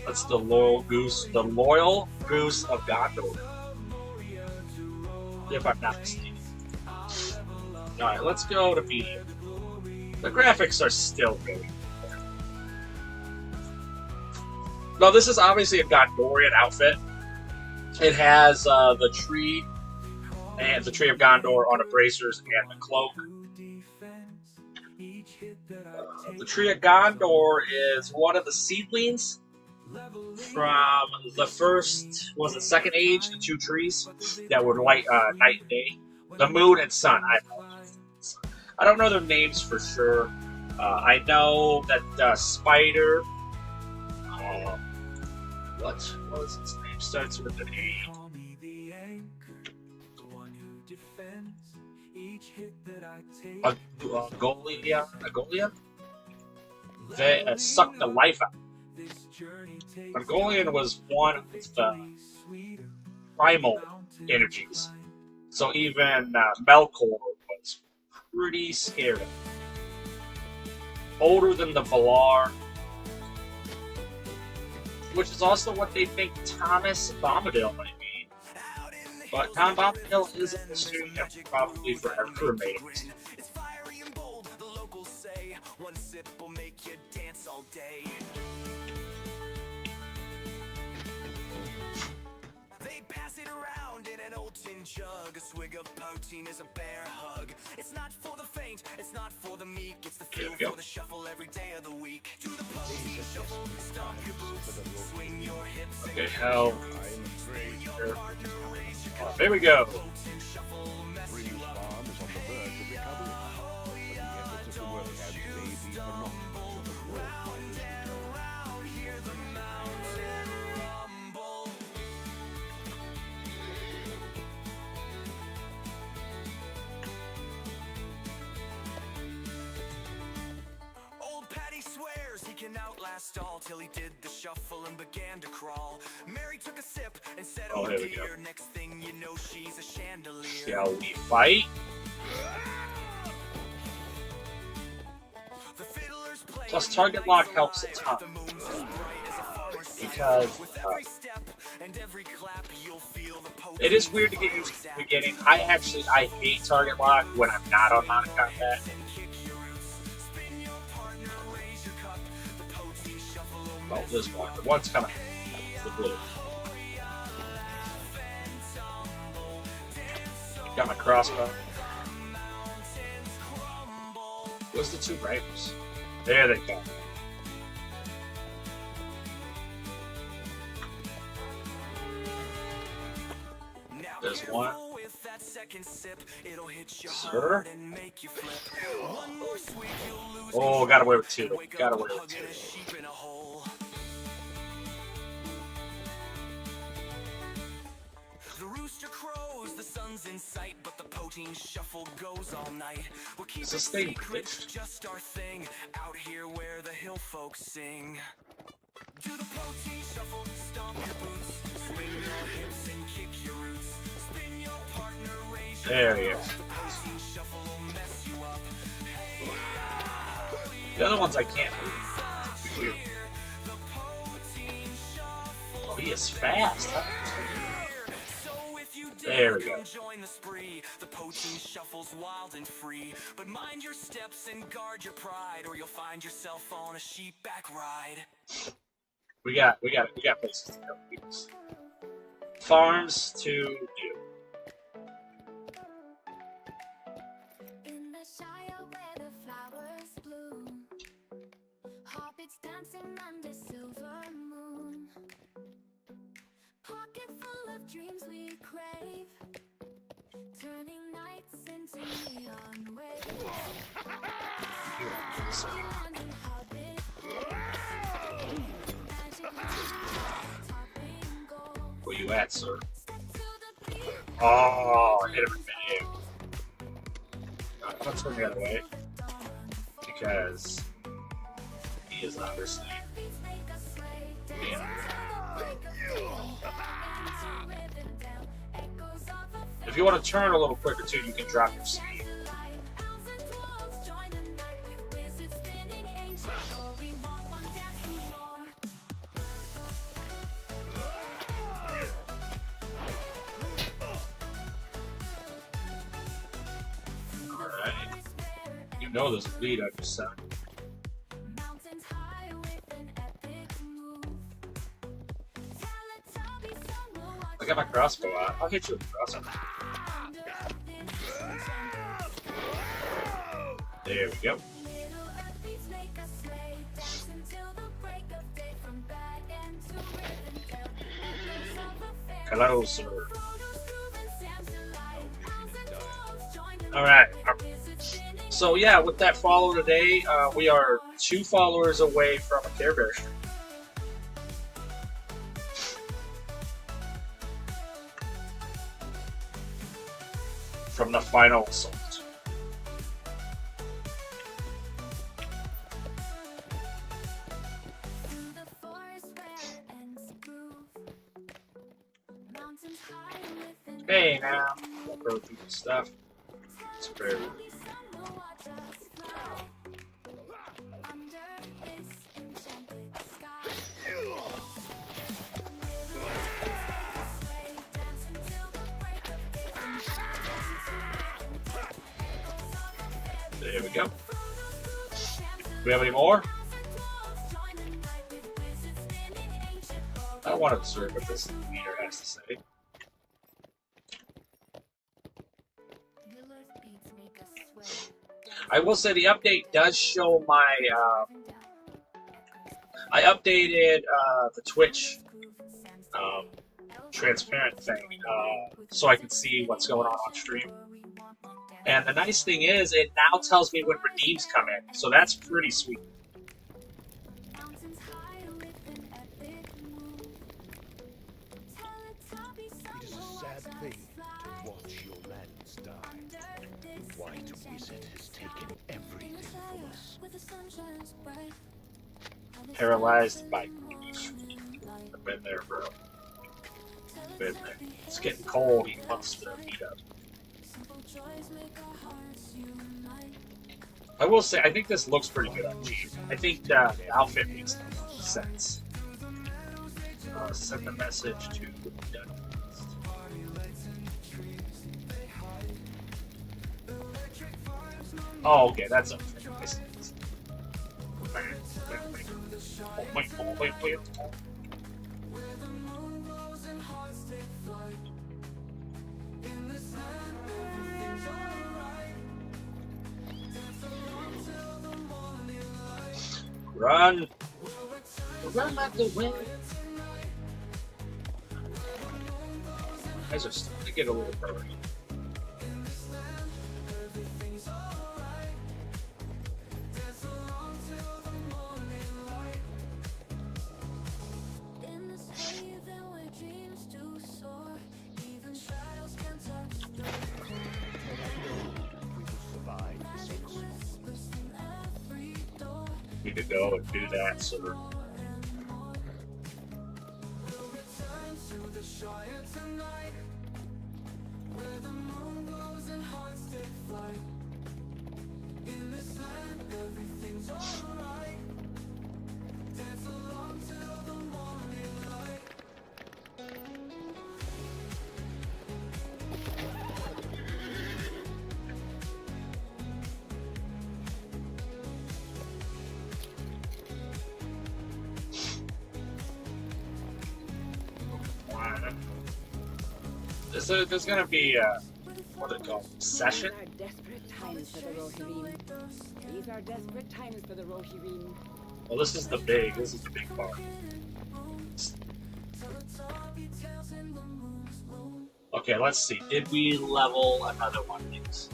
That's the loyal goose of Gondor. If I'm not mistaken. Alright, let's go to medium. The graphics are still really good. Now, this is obviously a Gondorian outfit. It has the tree and the tree of Gondor on the bracers and the cloak. The tree of Gondor is one of the seedlings from the first, was it second age, the 2 trees that were light night and day, the moon and sun. I don't know their names for sure. I know that Spider, what was his name? Starts with an A. Agolia? They sucked the life out. Mongolian was one of the primal energies, so even Melkor was pretty scared of him. Older than the Valar, which is also what they think Thomas Bombadil might be. But Tom Bombadil is a mystery and will probably forever remain a mystery. It's fiery and bold, the locals say. One sip will make you dance all day. They pass it around in an old tin jug. A swig of poteen is a bear hug. It's not for the faint, it's not for the meek. It's the feel for the shuffle every day of the week. Do the poteen shuffle, stomp your boots, swing your hips. Okay, hell. Oh, there we go. Breeze Farm is on the verge of recovery, but the efforts of the workhouse may be for not much of the world miners return. Old Patty swears he can outlast all till he did the shuffle and began to crawl. Mary took a sip and said, Oh, oh here we go. dear, next thing you know she's a chandelier. Shall we fight? The fiddlers play Plus, target lock helps a ton. the moon's as bright as a farmer's son. Because With every step and every clap you'll feel the potent it is weird to get used to the beginning. I hate target lock when I'm not on mono combat. Oh, this one. The one's coming. The blue. Got my crossbow. Where's the two rifles? There they go. There's one. Sir? Oh, got away with two. Got away with two. The rooster crows, the sun's in sight, but the poteen shuffle goes all night. We'll keep Is this it thing secret, glitched? just our thing, out here where the hill folks sing. Do the poteen shuffle, stomp your boots, swing your hips and kick your roots. Spin your partner, raise your There he is. The poteen shuffle will mess you up. The other ones I can't move. Weird. The poteen shuffle. Oh, he is fast. Huh? So if you There we dare, go. come join the spree. The poteen shuffles wild and free. But mind your steps and guard your pride, or you'll find yourself on a sheep back ride. We got places to go. Please. Farms to do. In the Shire where the flowers bloom, hobbits dancing under silver moon. Pocket full of dreams we crave, turning nights into neon waves. London hobbit magic topping gold. Where you at, sir? Step to the beat. Oh, I hit him in mid-air. Let's turn the other way because he is obviously. If you want to turn a little quicker too, you can drop your speed. Alright. You know there's a lead on your side. Mountains high with an epic move. Teletubbies sun will watch I got my crossbow out. I'll hit you with the crossbow. There we go. Little earthies make us sway, dance until the break of day, from bad end to Rivendell. Echoes of a fair Hello, sir. Frodo's proven Sam's delight. Elves and dwarves join in Alright. the wizard's spinning. So yeah, with that follow today, we are 2 followers away from a Care Bear stream. From the final assault. Through the forest where ends groove. Mountains high with an Hey now, we'll go through the stuff. It's very Teletubbies sun will watch us fly under this enchanted sky. There we go. Do we have any more? I want to observe what this meter has to say. I will say the update does show my. I updated the Twitch transparent thing so I can see what's going on stream. And the nice thing is, it now tells me when redeems come in, so that's pretty sweet. It is a sad thing to watch your lands die. The White Wizard has taken everything from us. Paralyzed by grief. I've been there, bro. Been there. It's getting cold. He wants to heat up. I will say, I think this looks pretty good on G. I think the outfit makes sense. Send a message to the Oh, okay, that's okay. Run! Run like the wind! Guys are starting to get a little burly. We could go and do that, sir. There's gonna be what is it called? Session? These are desperate times for the Rohirrim. These are desperate times for the Rohirrim. Well, this is the big part. Okay, let's see. Did we level another one of these?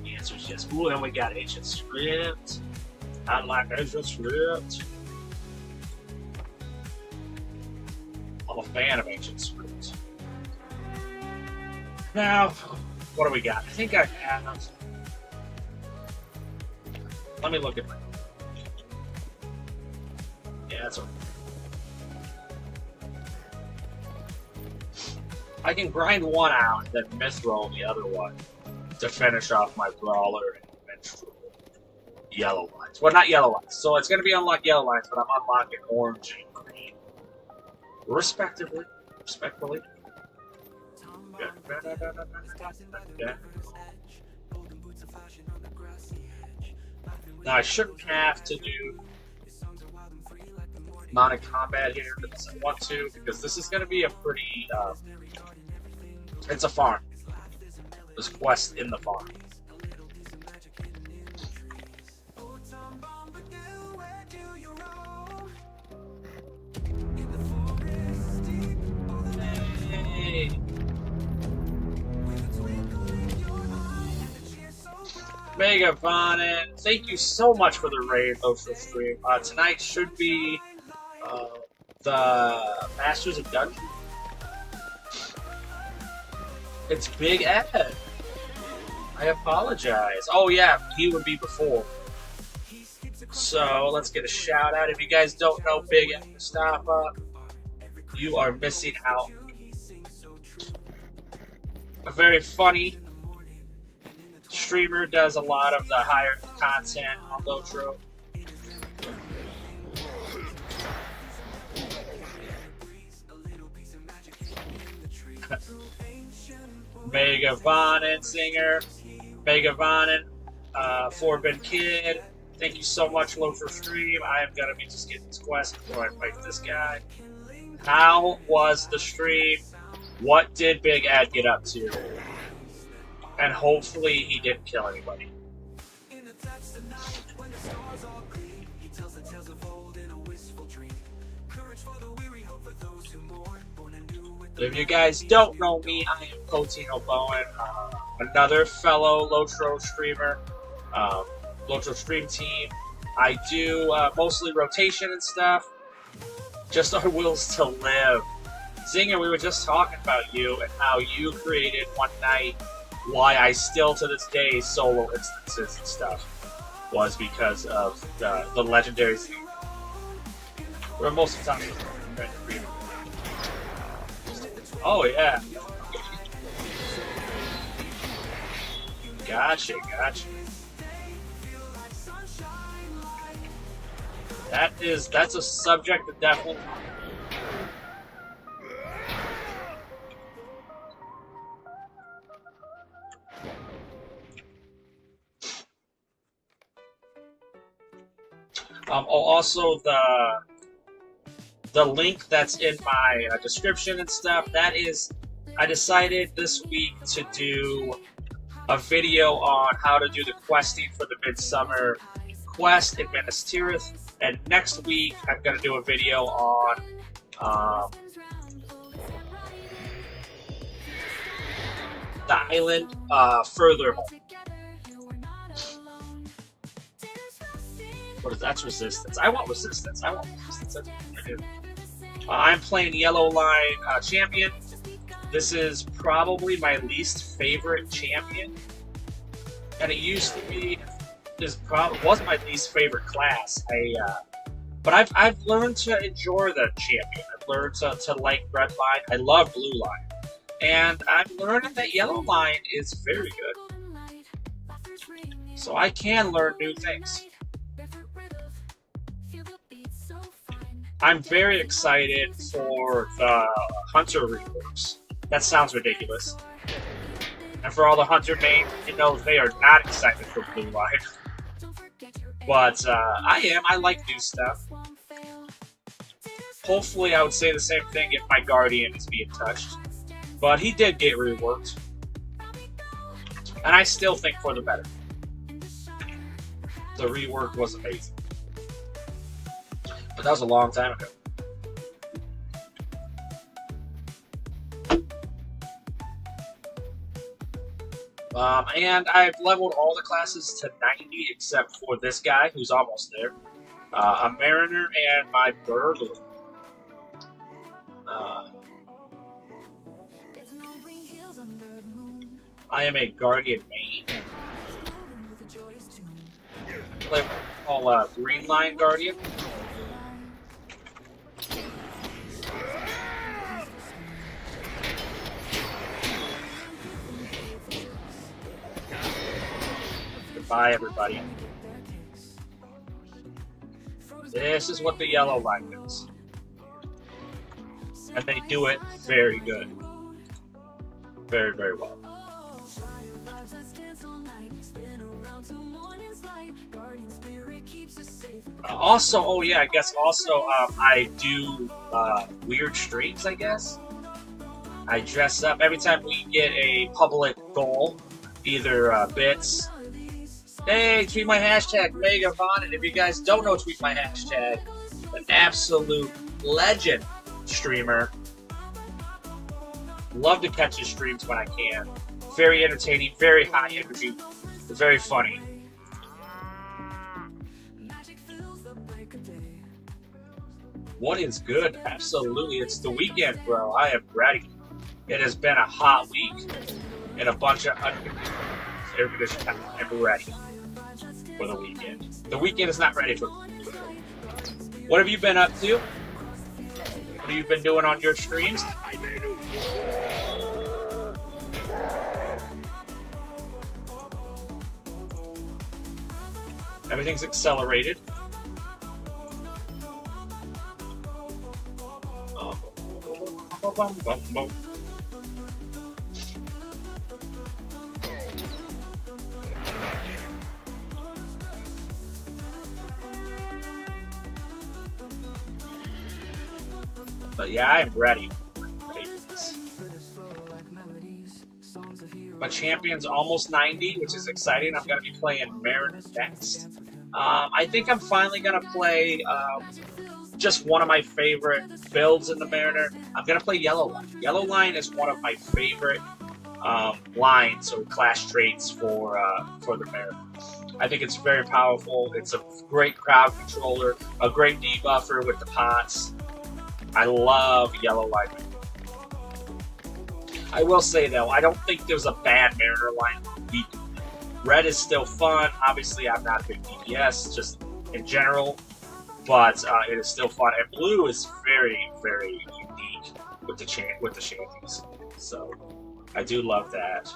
The answer is yes. Ooh, and we got ancient script. I like ancient script. I'm a fan of ancient script. Now, what do we got? I think I have. Let me look at my. Yeah, that's okay. I can grind one out and then mithril the other one to finish off my brawler and minstrel yellow lines. Well, not yellow lines. So it's going to be unlocked yellow lines, but I'm unlocking orange and green, respectively. Yeah. Now I shouldn't have to do mounted combat here, but I want to because this is going to be a pretty. It's a farm. There's quests in the farm. Hey. Mega Vonin, thank you so much for the raid, LOTRO stream. Tonight should be the Masters of Dungeon. It's Big Ed. I apologize. Oh yeah, he would be before. So let's get a shout out. If you guys don't know Big Ed Mustafa, you are missing out. A very funny streamer, does a lot of the higher content on LOTRO. Mega Vonin singer. Mega Vonin, Forbidden Kid. Thank you so much, LOTRO Stream. I am gonna be just getting this quest before I fight this guy. How was the stream? What did Big Ed get up to? And hopefully he didn't kill anybody. If you guys don't know me, I am Poteen OBowen, another fellow LOTRO streamer, LOTRO stream team. I do mostly rotation and stuff. Just our wills to live. Zinger, we were just talking about you and how you created one night. Why I still to this day solo instances and stuff was because of the legendary Zinger. Where most of the time oh yeah. Gotcha. That's a subject that definitely. Also the link that's in my description and stuff, that is, I decided this week to do a video on how to do the questing for the Midsummer quest in Minas Tirith, and next week I'm going to do a video on the island further home. What is that's resistance? I want resistance. That's what I do. I'm playing Yellow Line champion. This is probably my least favorite champion, and it used to be. Was my least favorite class. But I've learned to enjoy the champion. I've learned to like Red Line. I love Blue Line, and I'm learning that Yellow Line is very good. So I can learn new things. I'm very excited for the Hunter reworks. That sounds ridiculous. And for all the Hunter main, you know, they are not excited for Blue Line. But I am. I like new stuff. Hopefully I would say the same thing if my Guardian is being touched. But he did get reworked. And I still think for the better. The rework was amazing. But that was a long time ago. And I've leveled all the classes to 90 except for this guy who's almost there. A Mariner and my Burglar. I am a Guardian main. Play all Green Line Guardian. Goodbye, everybody. This is what the Yellow Line does. And they do it very good. Very, very well. Also, oh yeah, I guess also I do weird streams, I guess. I dress up every time we get a public goal, either bits. Hey, tweet my hashtag, Megavon, and if you guys don't know tweet my hashtag, an absolute legend streamer. Love to catch his streams when I can. Very entertaining, very high energy, very funny. What is good? Absolutely, it's the weekend, bro. I am ready. It has been a hot week and a bunch of air conditioning. I'm ready for the weekend. The weekend is not ready for me. What have you been up to? What have you been doing on your streams? Everything's accelerated. But yeah, I'm ready. My champion's almost 90, which is exciting. I'm going to be playing Mariner next. I think I'm finally going to play just one of my favorite builds in the Mariner. I'm going to play Yellow Line. Yellow Line is one of my favorite lines or class traits for the Mariner. I think it's very powerful. It's a great crowd controller, a great debuffer with the pots. I love Yellow Line. I will say though, I don't think there's a bad Mariner line. Red is still fun. Obviously, I'm not a big DPS, just in general, but it is still fun. And blue is very, very unique with the shanties. So I do love that.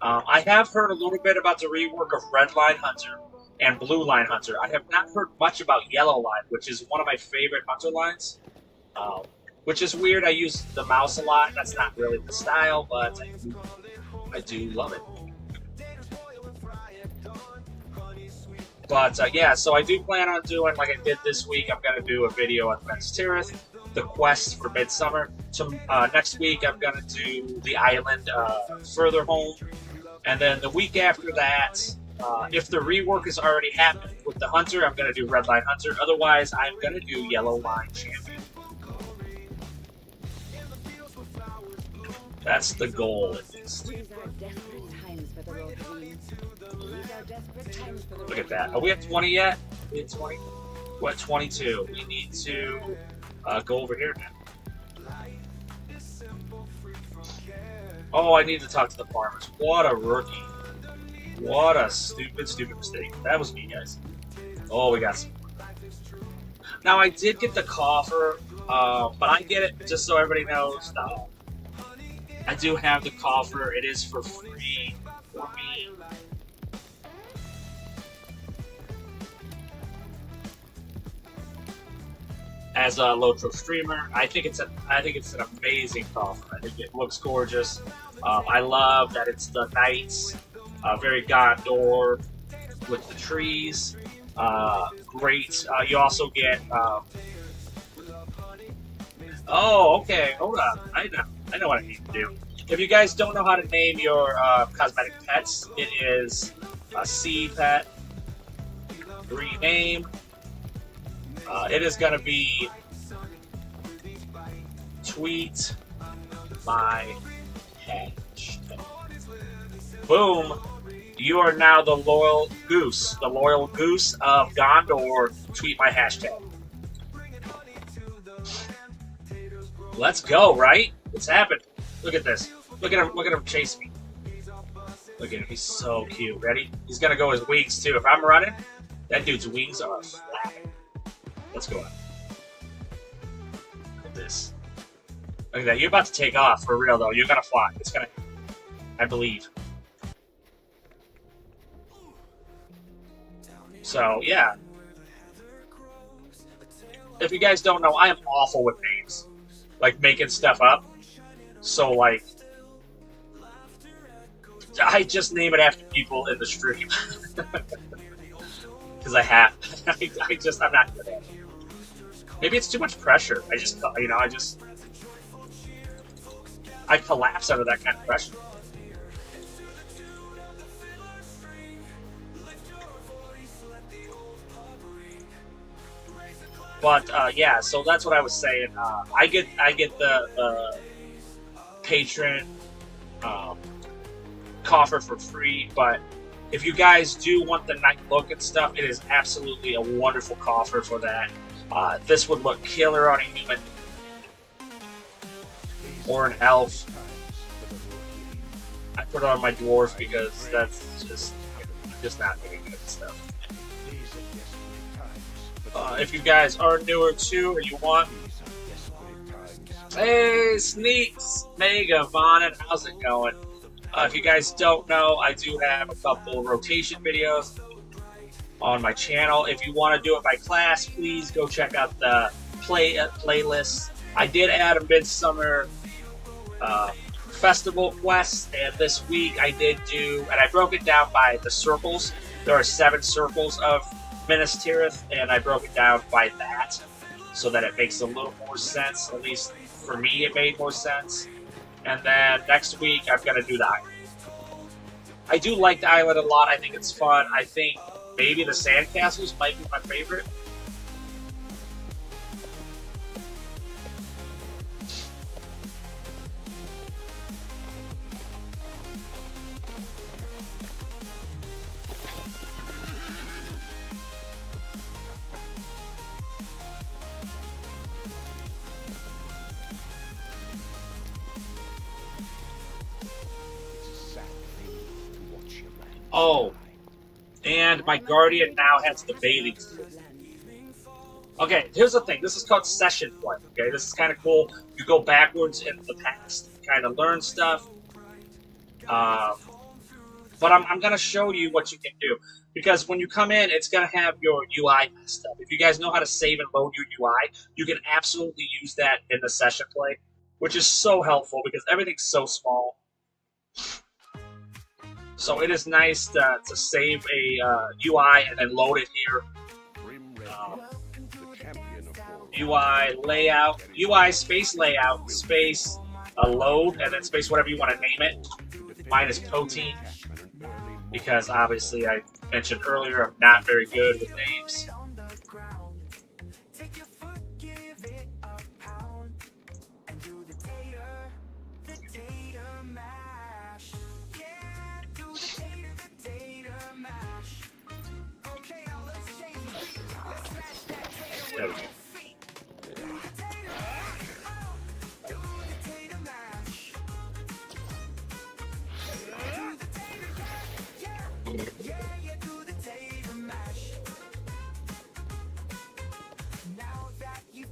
I have heard a little bit about the rework of Red Line Hunter and Blue Line Hunter. I have not heard much about Yellow Line, which is one of my favorite Hunter lines. Which is weird. I use the mouse a lot. That's not really the style, but I do love it. But yeah, so I do plan on doing, like I did this week, I'm going to do a video on Tirith, the quest for Midsummer. Next week, I'm going to do the island further home. And then the week after that, if the rework has already happened with the Hunter, I'm going to do Red Line Hunter. Otherwise, I'm going to do Yellow Line Champion. That's the goal, at least. Look at that. Are we at 20 yet? We at 20? We're at 22. We need to go over here now. Oh, I need to talk to the farmers. What a rookie. What a stupid, stupid mistake. That was me, guys. Oh, we got some. Now, I did get the coffer, but I get it just so everybody knows. I do have the coffer. It is for free for me. As a LOTRO streamer, I think it's an amazing coffer. I think it looks gorgeous. I love that it's the knights, very Gondor with the trees. Great. You also get. Oh, okay. Hold on. I know what I need to do. If you guys don't know how to name your cosmetic pets, it is a C pet. Rename. It is going to be tweet my hashtag. Boom. You are now the loyal goose of Gondor. Tweet my hashtag. Let's go, right? It's happened. Look at this. Look at him chase me. Look at him, he's so cute. Ready? He's gonna go his wings too. If I'm running, that dude's wings are flapping. Let's go on. Look at this. Look at that. You're about to take off for real though. You're gonna fly. It's gonna, I believe. So yeah. If you guys don't know, I am awful with names. Like making stuff up. So like I just name it after people in the stream. Because I have. I'm not good at it. Maybe it's too much pressure. I collapse under that kind of pressure. But yeah, so that's what I was saying. I get the patron coffer for free, but if you guys do want the night look and stuff, it is absolutely a wonderful coffer for that. This would look killer on a human or an elf. I put it on my dwarf because that's just not very good stuff. If you guys are newer too, or you want, hey Sneaks, Mega, Vonnen, how's it going? If you guys don't know, I do have a couple rotation videos on my channel. If you want to do it by class, please go check out the playlist. I did add a Midsummer festival quest, and this week I did do, and I broke it down by the circles. There are 7 circles of Minas Tirith, and I broke it down by that. so that it makes a little more sense. At least for me, it made more sense. And then next week, I'm going to do the island. I do like the island a lot. I think it's fun. I think maybe the sandcastles might be my favorite. Oh, and my guardian now has the bathing suit. Okay, here's the thing. This is called session play. Okay, this is kind of cool. You go backwards in the past, kind of learn stuff. But I'm gonna show you what you can do, because when you come in, it's gonna have your UI messed up. If you guys know how to save and load your UI, you can absolutely use that in the session play, which is so helpful because everything's so small. So it is nice to save a UI and then load it here. UI layout, UI space layout, space load, and then space whatever you want to name it. Mine is Poteen, because obviously I mentioned earlier I'm not very good with names. There we go.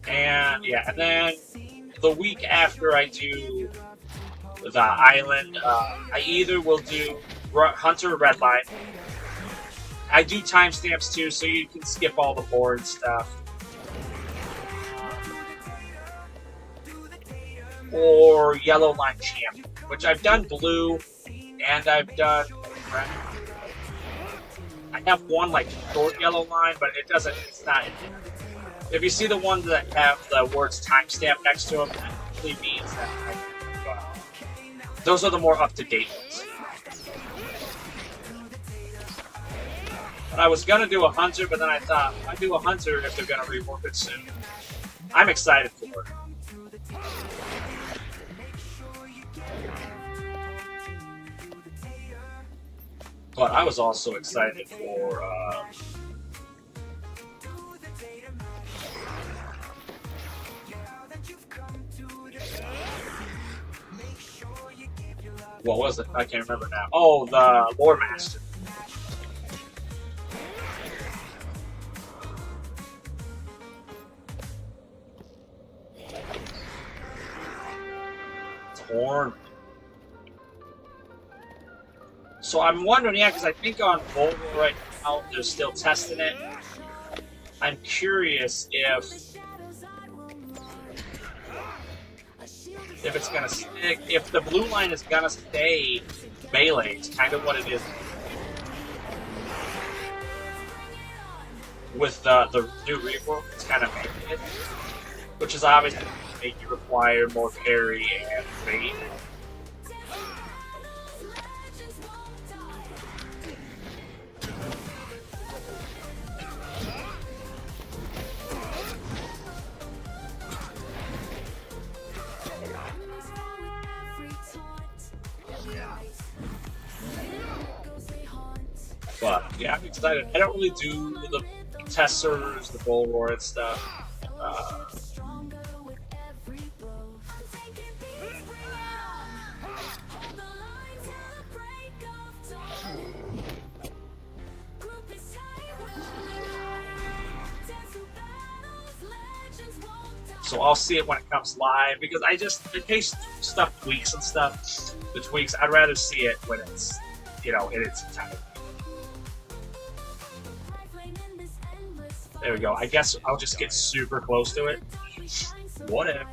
And yeah, and then the week after I do the island, I either will do Hunter Redline. I do timestamps too, so you can skip all the board stuff. Or Yellow Line Champion, which I've done blue and I've done red. I have one like short yellow line, but it's not. If you see the ones that have the words timestamp next to them, that actually means that those are the more up-to-date ones. But I was gonna do a Hunter, but then I thought, I do a Hunter if they're gonna rework it soon. I'm excited for it. But I was also excited for what was it? I can't remember now. Oh, the Lore Master. Torn. So I'm wondering, yeah, because I think on Volvo right now they're still testing it. I'm curious if it's gonna stick. If the blue line is gonna stay melee, it's kind of what it is with the new rework. It's kind of making it, which is obviously going to make you require more parry and bait. But yeah, I'm excited. I don't really do the test servers, the bull roar and stuff. So I'll see it when it comes live, because in case stuff tweaks and stuff, the tweaks, I'd rather see it when it's, in its entirety. There we go. I guess I'll just get super close to it. Whatever.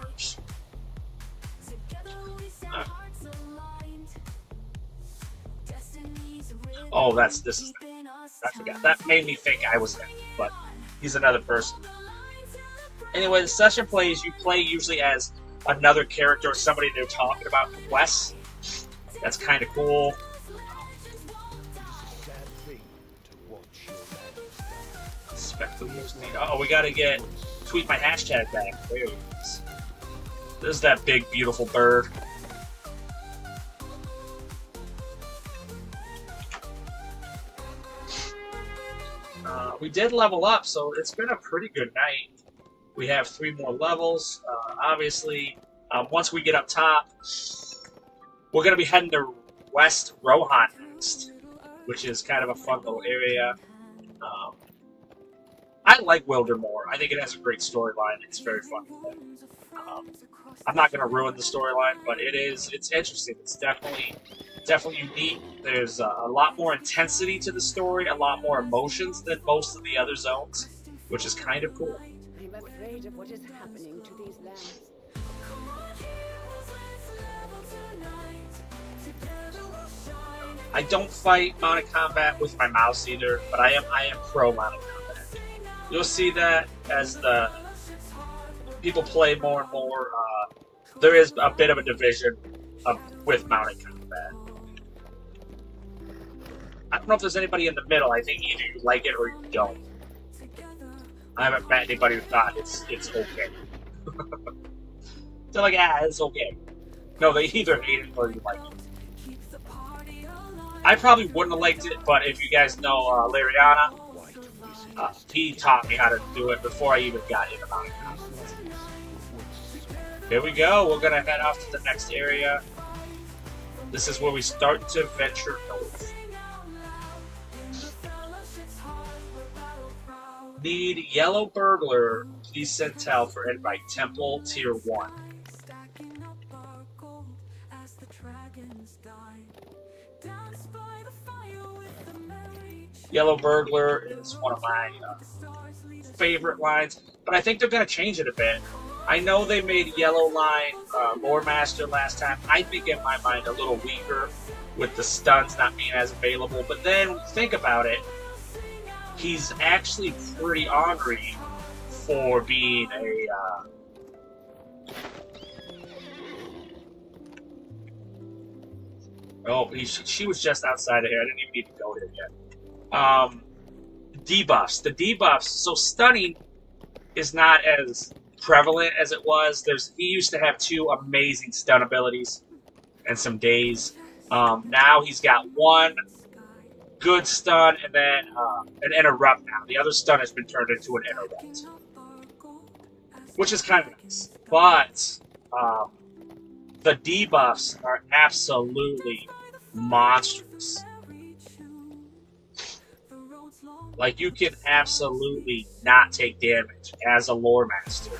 Oh, this is. I forgot. That made me think I was him, but he's another person. Anyway, the session plays, you play usually as another character or somebody they're talking about quests. That's kind of cool. Sad thing to watch your land. Spectacles need. Oh, we gotta tweet my hashtag back. There it is. There's that big, beautiful bird. We did level up, so it's been a pretty good night. We have 3 more levels. Obviously, once we get up top, we're going to be heading to West Rohan next, which is kind of a fun little area. I like Wildermore. I think it has a great storyline. It's very fun. I'm not going to ruin the storyline, but it's interesting. It's definitely unique. There's a lot more intensity to the story, a lot more emotions than most of the other zones, which is kind of cool. I'm afraid of what is happening to these lands. I don't fight mounted combat with my mouse either, but I am pro mounted combat. You'll see that as the people play more and more. There is a bit of a division with mounted combat. I don't know if there's anybody in the middle. I think either you like it or you don't. I haven't met anybody who thought it's okay. They're like, it's okay. No, they either hate it or you like it. I probably wouldn't have liked it, but if you guys know Lariana, he taught me how to do it before I even got into mounted combat. Here we go. We're gonna head off to the next area. This is where we start to venture north. Need Yellow Burglar. Please send Tel for invite. Temple Tier 1. Yellow Burglar is one of my favorite lines, but I think they're going to change it a bit. I know they made Yellow line Lore Master last time. I think in my mind a little weaker with the stuns not being as available, but then think about it. He's actually pretty ornery for being a she was just outside of here. I didn't even need to go here yet. Debuffs. The debuffs. So stunning is not as prevalent as it was. He used to have 2 amazing stun abilities and some days. Now he's got 1 good stun and then an interrupt now. The other stun has been turned into an interrupt, which is kind of nice. But the debuffs are absolutely monstrous. Like, you can absolutely not take damage as a Lore Master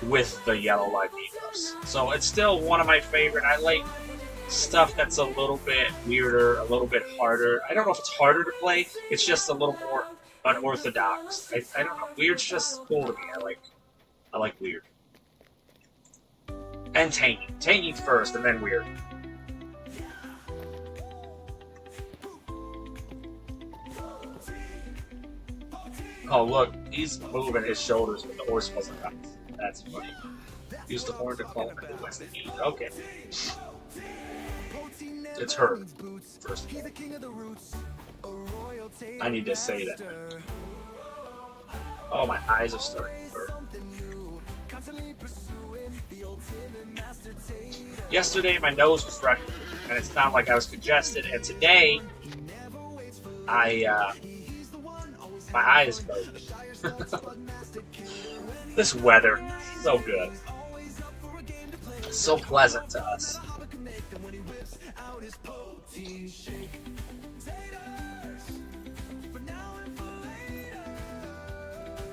with the Yellow line debuffs. So it's still one of my favorite. I like stuff that's a little bit weirder, a little bit harder. I don't know if it's harder to play. It's just a little more unorthodox. I don't know. Weird's just cool to me. I like weird. And tanky. Tanky's first, and then weird. Oh, look, he's moving his shoulders when the horse wasn't up. That's funny. Use the horn to call him the West Indies. Okay. It's her. First of all. I need to say that. Oh, my eyes are starting to hurt. Yesterday, my nose was running, and it sounded like I was congested, and today, my eyes broke. This weather, so good. So pleasant to us.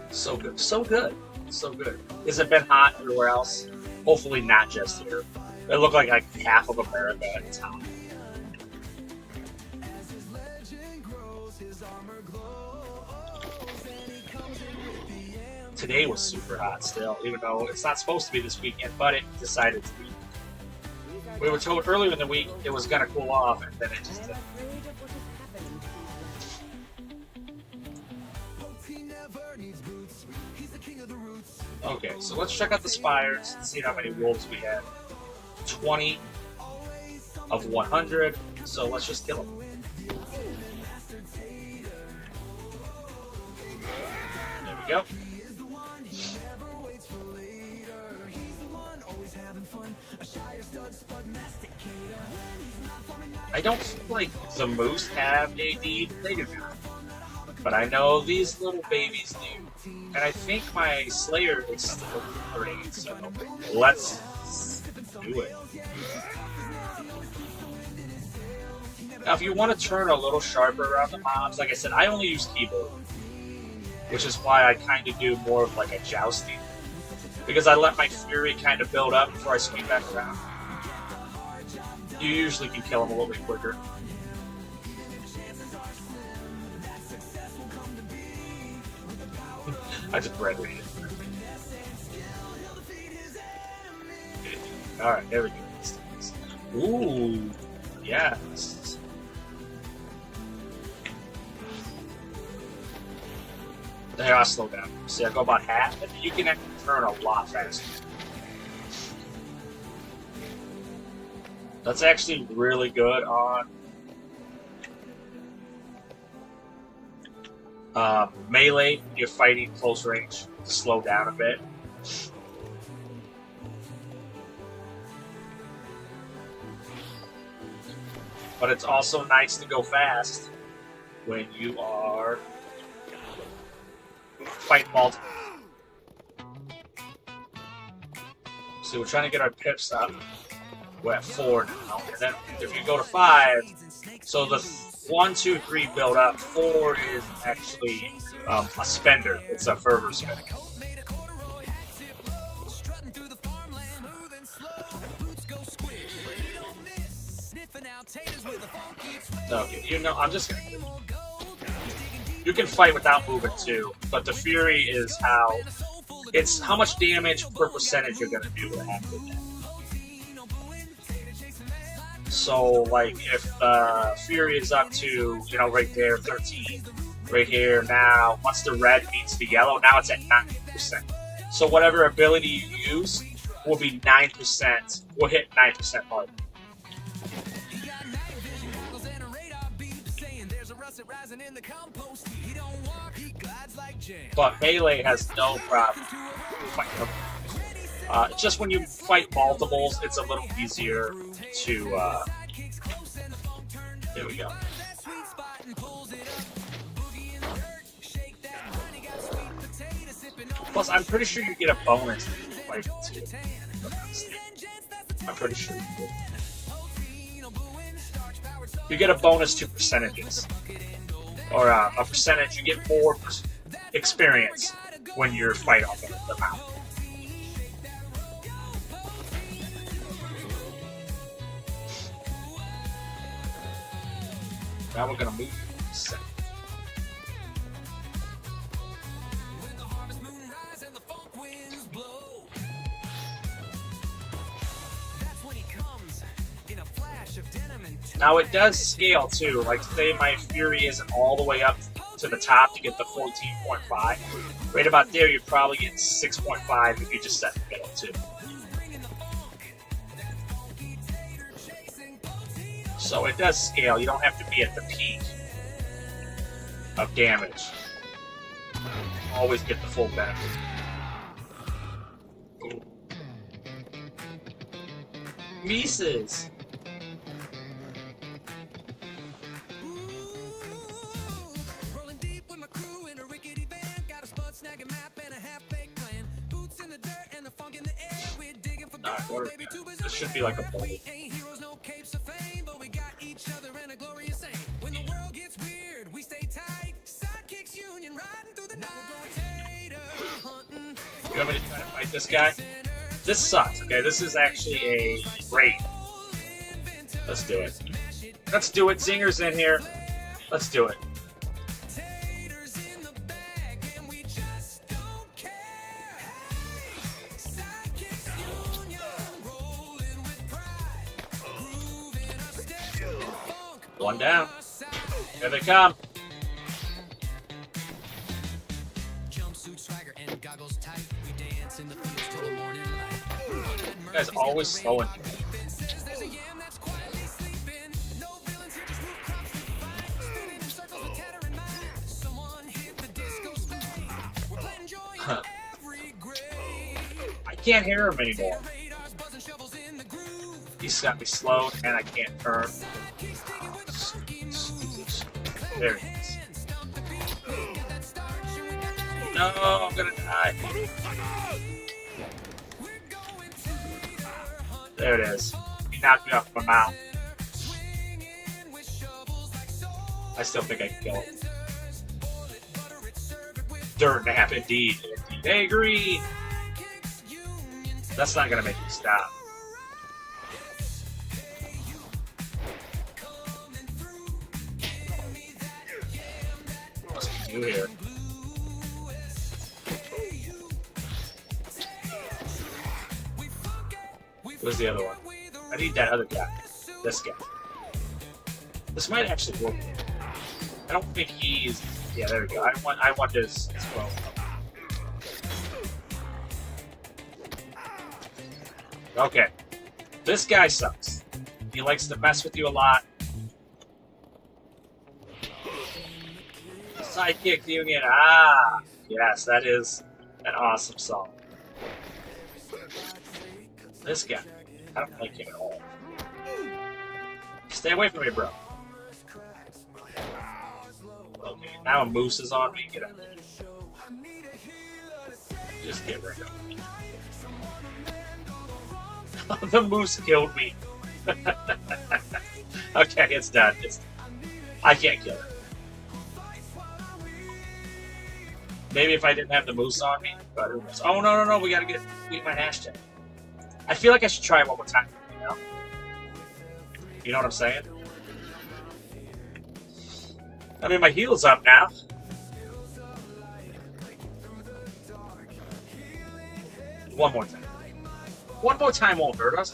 So good, so good, so good. Has it been hot everywhere else? Hopefully not just here. It looked like half of America is hot. Today was super hot still, even though it's not supposed to be this weekend, but it decided to be. We were told earlier in the week it was going to cool off, and then it just didn't. Okay, so let's check out the spires and see how many wolves we have. 20 of 100, so let's just kill them. There we go. I don't feel like the moose have AD, they do not. But I know these little babies do. And I think my Slayer is still great, so let's do it. Now, if you want to turn a little sharper around the mobs, like I said, I only use keyboard, which is why I kind of do more of like a jousting, because I let my fury kind of build up before I swing back around. You usually can kill them a little bit quicker. I just read it. Alright, there we go. Ooh, yes. There, I'll slow down. See, I go about half, and you can actually turn a lot faster. That's actually really good on melee. You're fighting close range to slow down a bit. But it's also nice to go fast when you are fighting multiple. So we're trying to get our pips up. We're at 4 now, and then if you go to 5, so the 1, 2, 3 build up. 4 is actually a spender. It's a fervor spender. Okay, you know, I'm just gonna. You can fight without moving too, but the fury is how. It's how much damage per percentage you're gonna do after that. So, like, if Fury is up to, you know, right there, 13, right here, now, once the red meets the yellow, now it's at 9%. So whatever ability you use will be 9%, will hit 9% harder. But melee has no problem fighting them. Just when you fight multiples, it's a little easier to, there we go. Plus, I'm pretty sure you get a bonus if you fight too. I'm pretty sure you do. You get a bonus to percentages. Or a percentage, you get more experience when you're fighting off the mount. Now we're gonna move set. Now it does scale too, like say my Fury isn't all the way up to the top to get the 14.5. Right about there you're probably getting 6.5 if you just set the middle too. So it does scale, you don't have to be at the peak of damage. Always get the full benefit. Ooh. Mises! This should be like a bowl. You want me to try to fight this guy? This sucks, okay? This is actually a raid. Let's do it. Let's do it. Zinger's in here. Let's do it. One down. Here they come. Jumpsuit swagger and goggles tight. guy's always slowing. Huh. I can't hear him anymore. He's got me slowed and I can't turn. There he is. No, I'm gonna die. There it is. He knocked me off my mount. I still think I can kill him. Dirt nap, indeed. Hey, agree. That's not gonna make me stop. What's he do here? Where's the other one? I need that other guy. This guy. This might actually work. I don't think he's. Yeah, there we go. I want this as well. Okay. This guy sucks. He likes to mess with you a lot. Sidekick Union. Ah, yes, that is an awesome song. This guy, I don't like him at all. Stay away from me, bro. Okay, now a moose is on me. Get out. Just get rid of me. The moose killed me. Okay, it's done. I can't kill it. Maybe if I didn't have the moose on me, but who knows? Oh no! We gotta get my hashtag. I feel like I should try it one more time. You know what I'm saying? I mean, my heel's up now. One more time. One more time won't hurt us.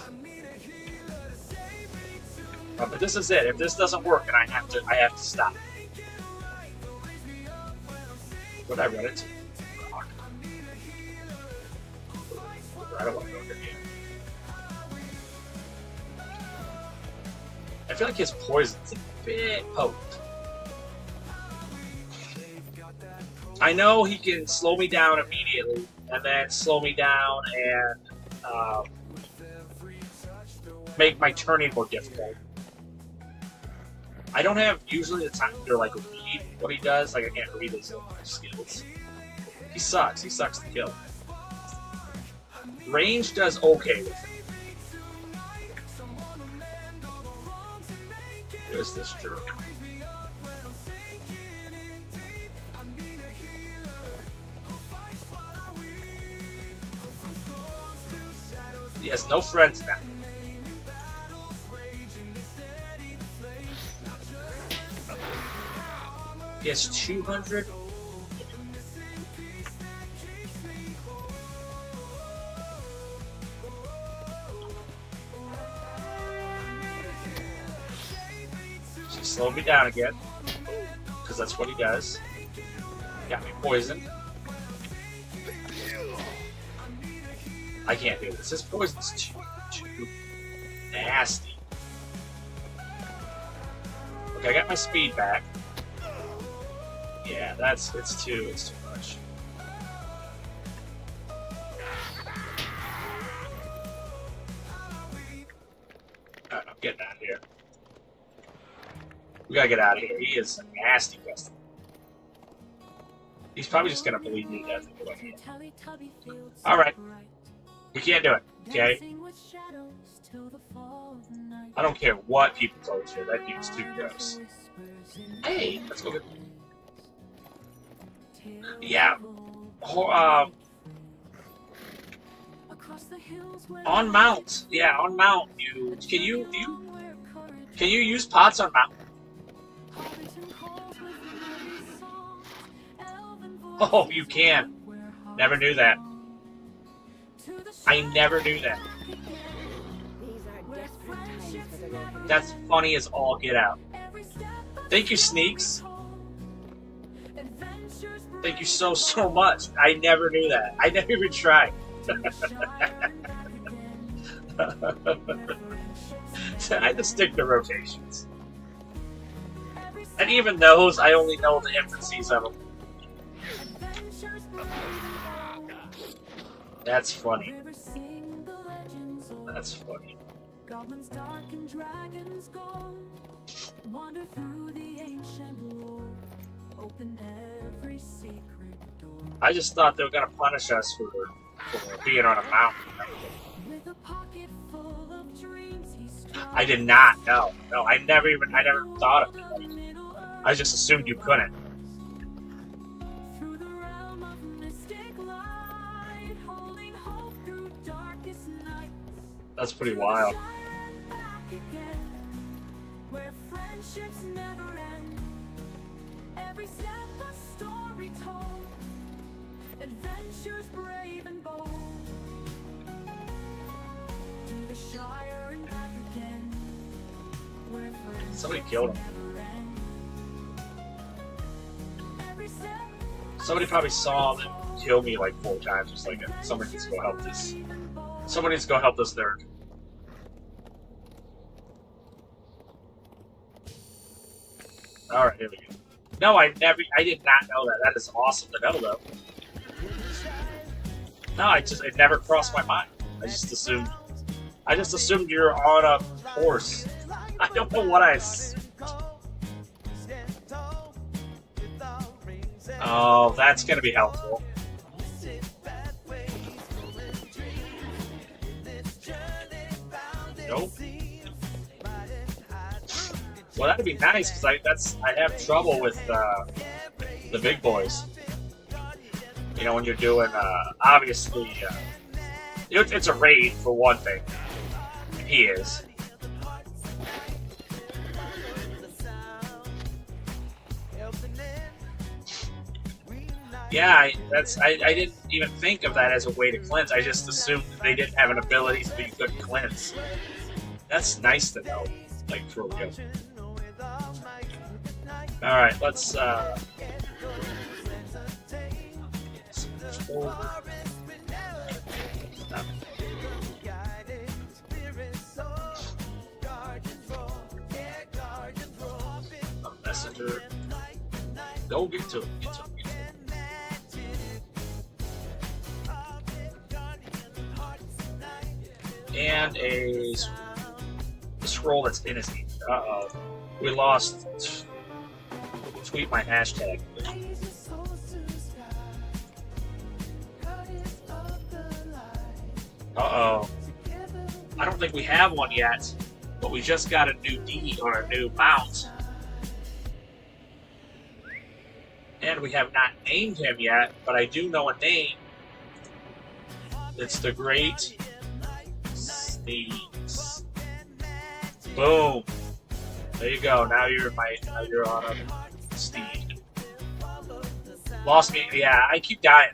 But this is it. If this doesn't work, and I have to stop. What did I run into? I don't want to go under here. I feel like his poison's a bit potent. I know he can slow me down immediately, and then slow me down and make my turning more difficult. I don't have usually the time to like read what he does. Like I can't read his skills. He sucks. He sucks to kill. Range does okay with him. There's this jerk. He has no friends now. He has 200. She slowed me down again, because that's what he does. Got me poisoned. I can't do this. His poison's too nasty. Okay, I got my speed back. Yeah, it's too much. Alright, I'm getting out of here. We gotta get out of here. He is a nasty customer. He's probably just gonna bleed me to death. Alright. We can't do it, okay? I don't care what people told you. That dude's too gross. Hey, let's go get... Yeah. On mount. Yeah, on mount. Can you use pots on mount? Oh, you can. Never knew that. I never knew that. That's funny as all get out. Thank you, Sneaks. Thank you so much. I never knew that. I never even tried. I had to stick to rotations. And even those, I only know the infancies of them. That's funny. That's funny. Goblins dark and dragons gold. Wander through the ancient lore. Open every secret door. I just thought they were gonna punish us for being on a mountain. With a pocket full of dreams, he strode I did not know. No, I never thought of it. I just assumed you couldn't. through the realm of mystic light, holding hope through darkest nights. That's pretty wild. And back again, where friendships never end. Every step a story told, adventures brave and bold. To the Shire and back again, where friendships Somebody killed him. never end. Every step Somebody probably saw them kill me like 4 times. Just like, somebody needs to go help this. Somebody needs to go help this nerd. Alright, here we go. No, I did not know that. That is awesome to know, though. No, it never crossed my mind. I just assumed you're on a horse. I don't know what I. Oh, that's gonna be helpful. Nope. Well, that'd be nice because I have trouble with the big boys. You know, when you're doing obviously it's a raid for one thing. He is. Yeah, I didn't even think of that as a way to cleanse. I just assumed that they didn't have an ability so you couldn't cleanse. That's nice to know. Like, for real. Alright, let's a messenger. Go get to him. Get to him. Get to him. And a scroll that's in his hand. Uh-oh. We lost. Tweet my hashtag. Uh-oh. I don't think we have one yet, but we just got a new deed or a new mount. And we have not named him yet, but I do know a name. It's the Great Steeds. Boom. There you go. Now you're on a steed. Lost me. Yeah, I keep dying.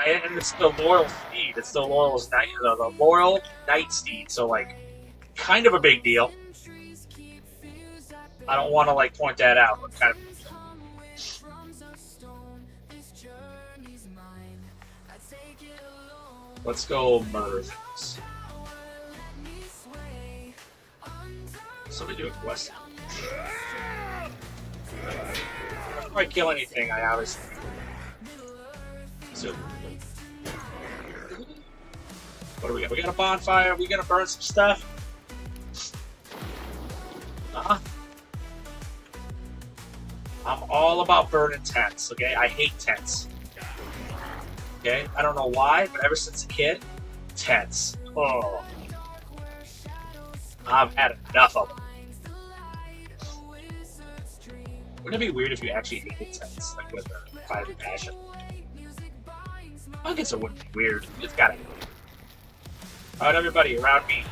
And it's the loyal steed. It's the loyal knight. The loyal knight steed. So like, kind of a big deal. I don't want to like point that out, but kind of. Let's go murder things. Somebody do a quest. If I kill anything, I obviously. So, what do we got? We got a bonfire. We gonna burn some stuff. I'm all about burning tents. Okay, I hate tents. Okay, I don't know why, but ever since a kid, tents. Oh, I've had enough of them. Wouldn't it be weird if you actually hated tents, like with a fiery passion? I guess it wouldn't be weird. It's gotta be. Alright, everybody, around me.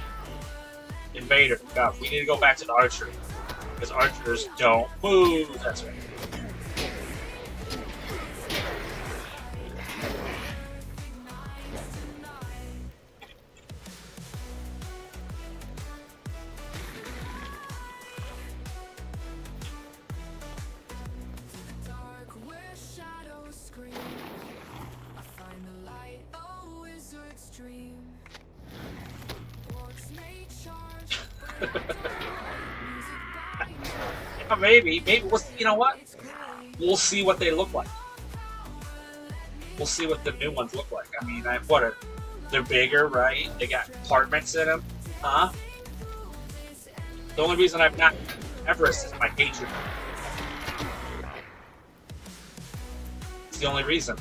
Invader, go. We need to go back to the archery. Because archers don't move. That's right. Yeah, maybe we'll, you know what? We'll see what they look like. We'll see what the new ones look like. I mean, they're bigger, right? They got compartments in them, huh? The only reason I've not Everest is my hatred. It's the only reason.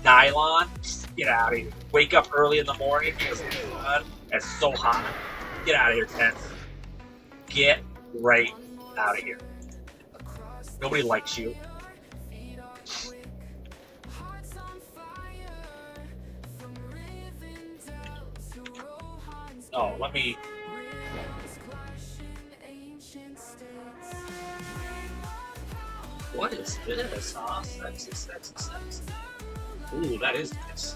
Nylon, get out of here. Wake up early in the morning because it's so hot. Get out of here, Ted. Get right out of here. Nobody likes you. Oh, let me... What is this? Huh? Sexy. Ooh, that is nice.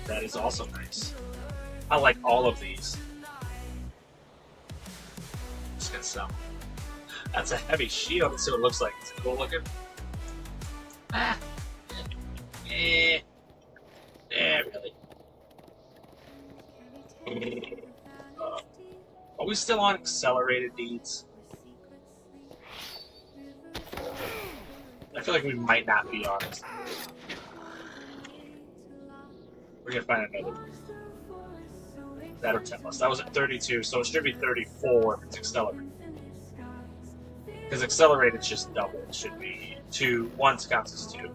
That is also nice. I like all of these. Just gonna sell. That's a heavy shield. Let's see what it looks like. Is it cool looking? Ah. Eh. Yeah, really. Are we still on accelerated deeds? I feel like we might not be on it. We're gonna find another. That or 10 less. That was at 32, so it should be 34 if it's accelerated. Because accelerated just double. It should be 2. 1 counts as 2.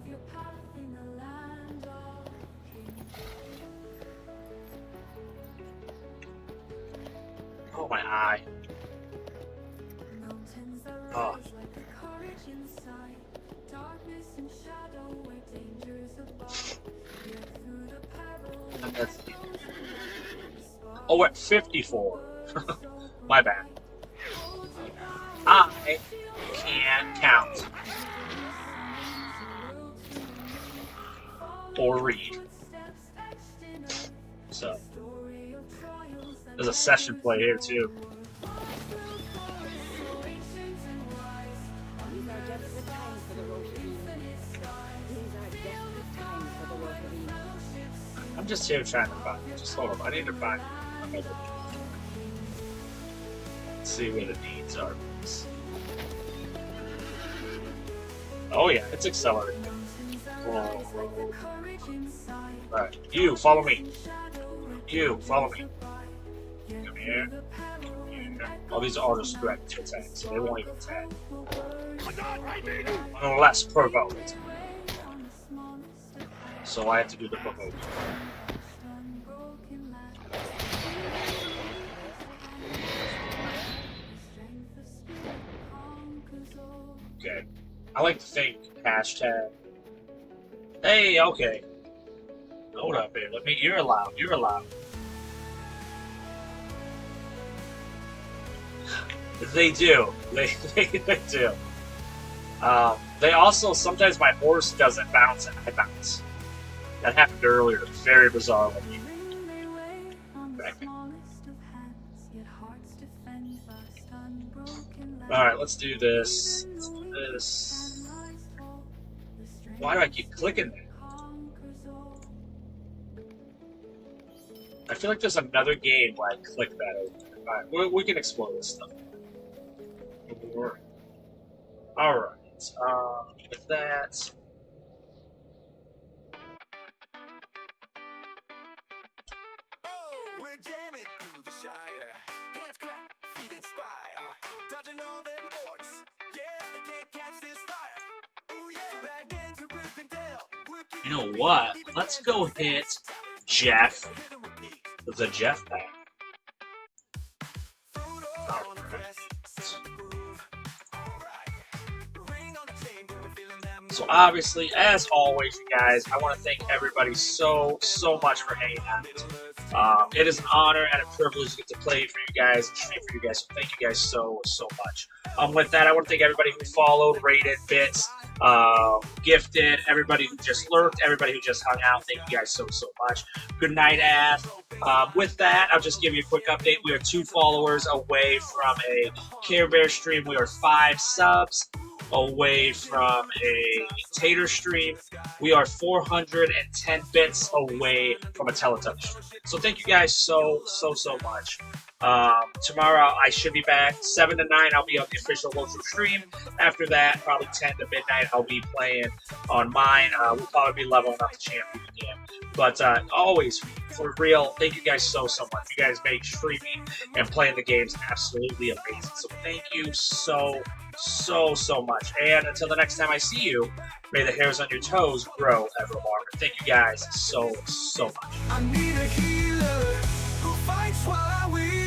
Oh, my eye. Oh. Oh, we're at 54. My bad. I can't count. Or read. So, there's a session play here, too. I'm just here trying to find. Just hold on. I need to find another. Let's see where the needs are. Oh yeah, it's accelerating. Whoa. Alright, you follow me. You follow me. Come here. Come here. All these are just direct to attack, so they won't even attack. Unless provoked. So I have to do the provoke. Okay. I like to think hashtag. Hey, okay. Hold up here. Let me. You're allowed. You're allowed. They do. They do. They also sometimes my horse doesn't bounce and I bounce. That happened earlier. Very bizarre with me. Alright, let's do this. Let's do this. Why do I keep clicking there? I feel like there's another game where I click that over. Alright, we can explore this stuff. Alright, with that. We're jamming through the Shire. Hands clap, feet inspire. Dodging all them boards. Yeah, they can't catch this fire. Ooh yeah, back then to rip and tell. You know what? Let's go hit Jeff. The Jeff pack. So obviously, as always, you guys, I want to thank everybody so much for hanging out. It is an honor and a privilege to get to play for you guys and stream for you guys. So thank you guys so much. With that, I want to thank everybody who followed, rated, bits, gifted, everybody who just lurked, everybody who just hung out. Thank you guys so much. Good night, Ath. With that, I'll just give you a quick update. We are 2 followers away from a Care Bear stream. We are 5 subs. away from a Tater stream. We are 410 bits away from a Teletubby stream. So thank you guys so much. Tomorrow I should be back 7 to 9. I'll be on the official LOTRO stream. After that, probably 10 to midnight, I'll be playing on mine. We'll probably be leveling up the champion again. But always, for real, thank you guys so much. You guys make streaming and playing the games absolutely amazing. So thank you so much. And until the next time I see you, may the hairs on your toes grow ever longer. Thank you guys so much. I need a healer who fights while I win.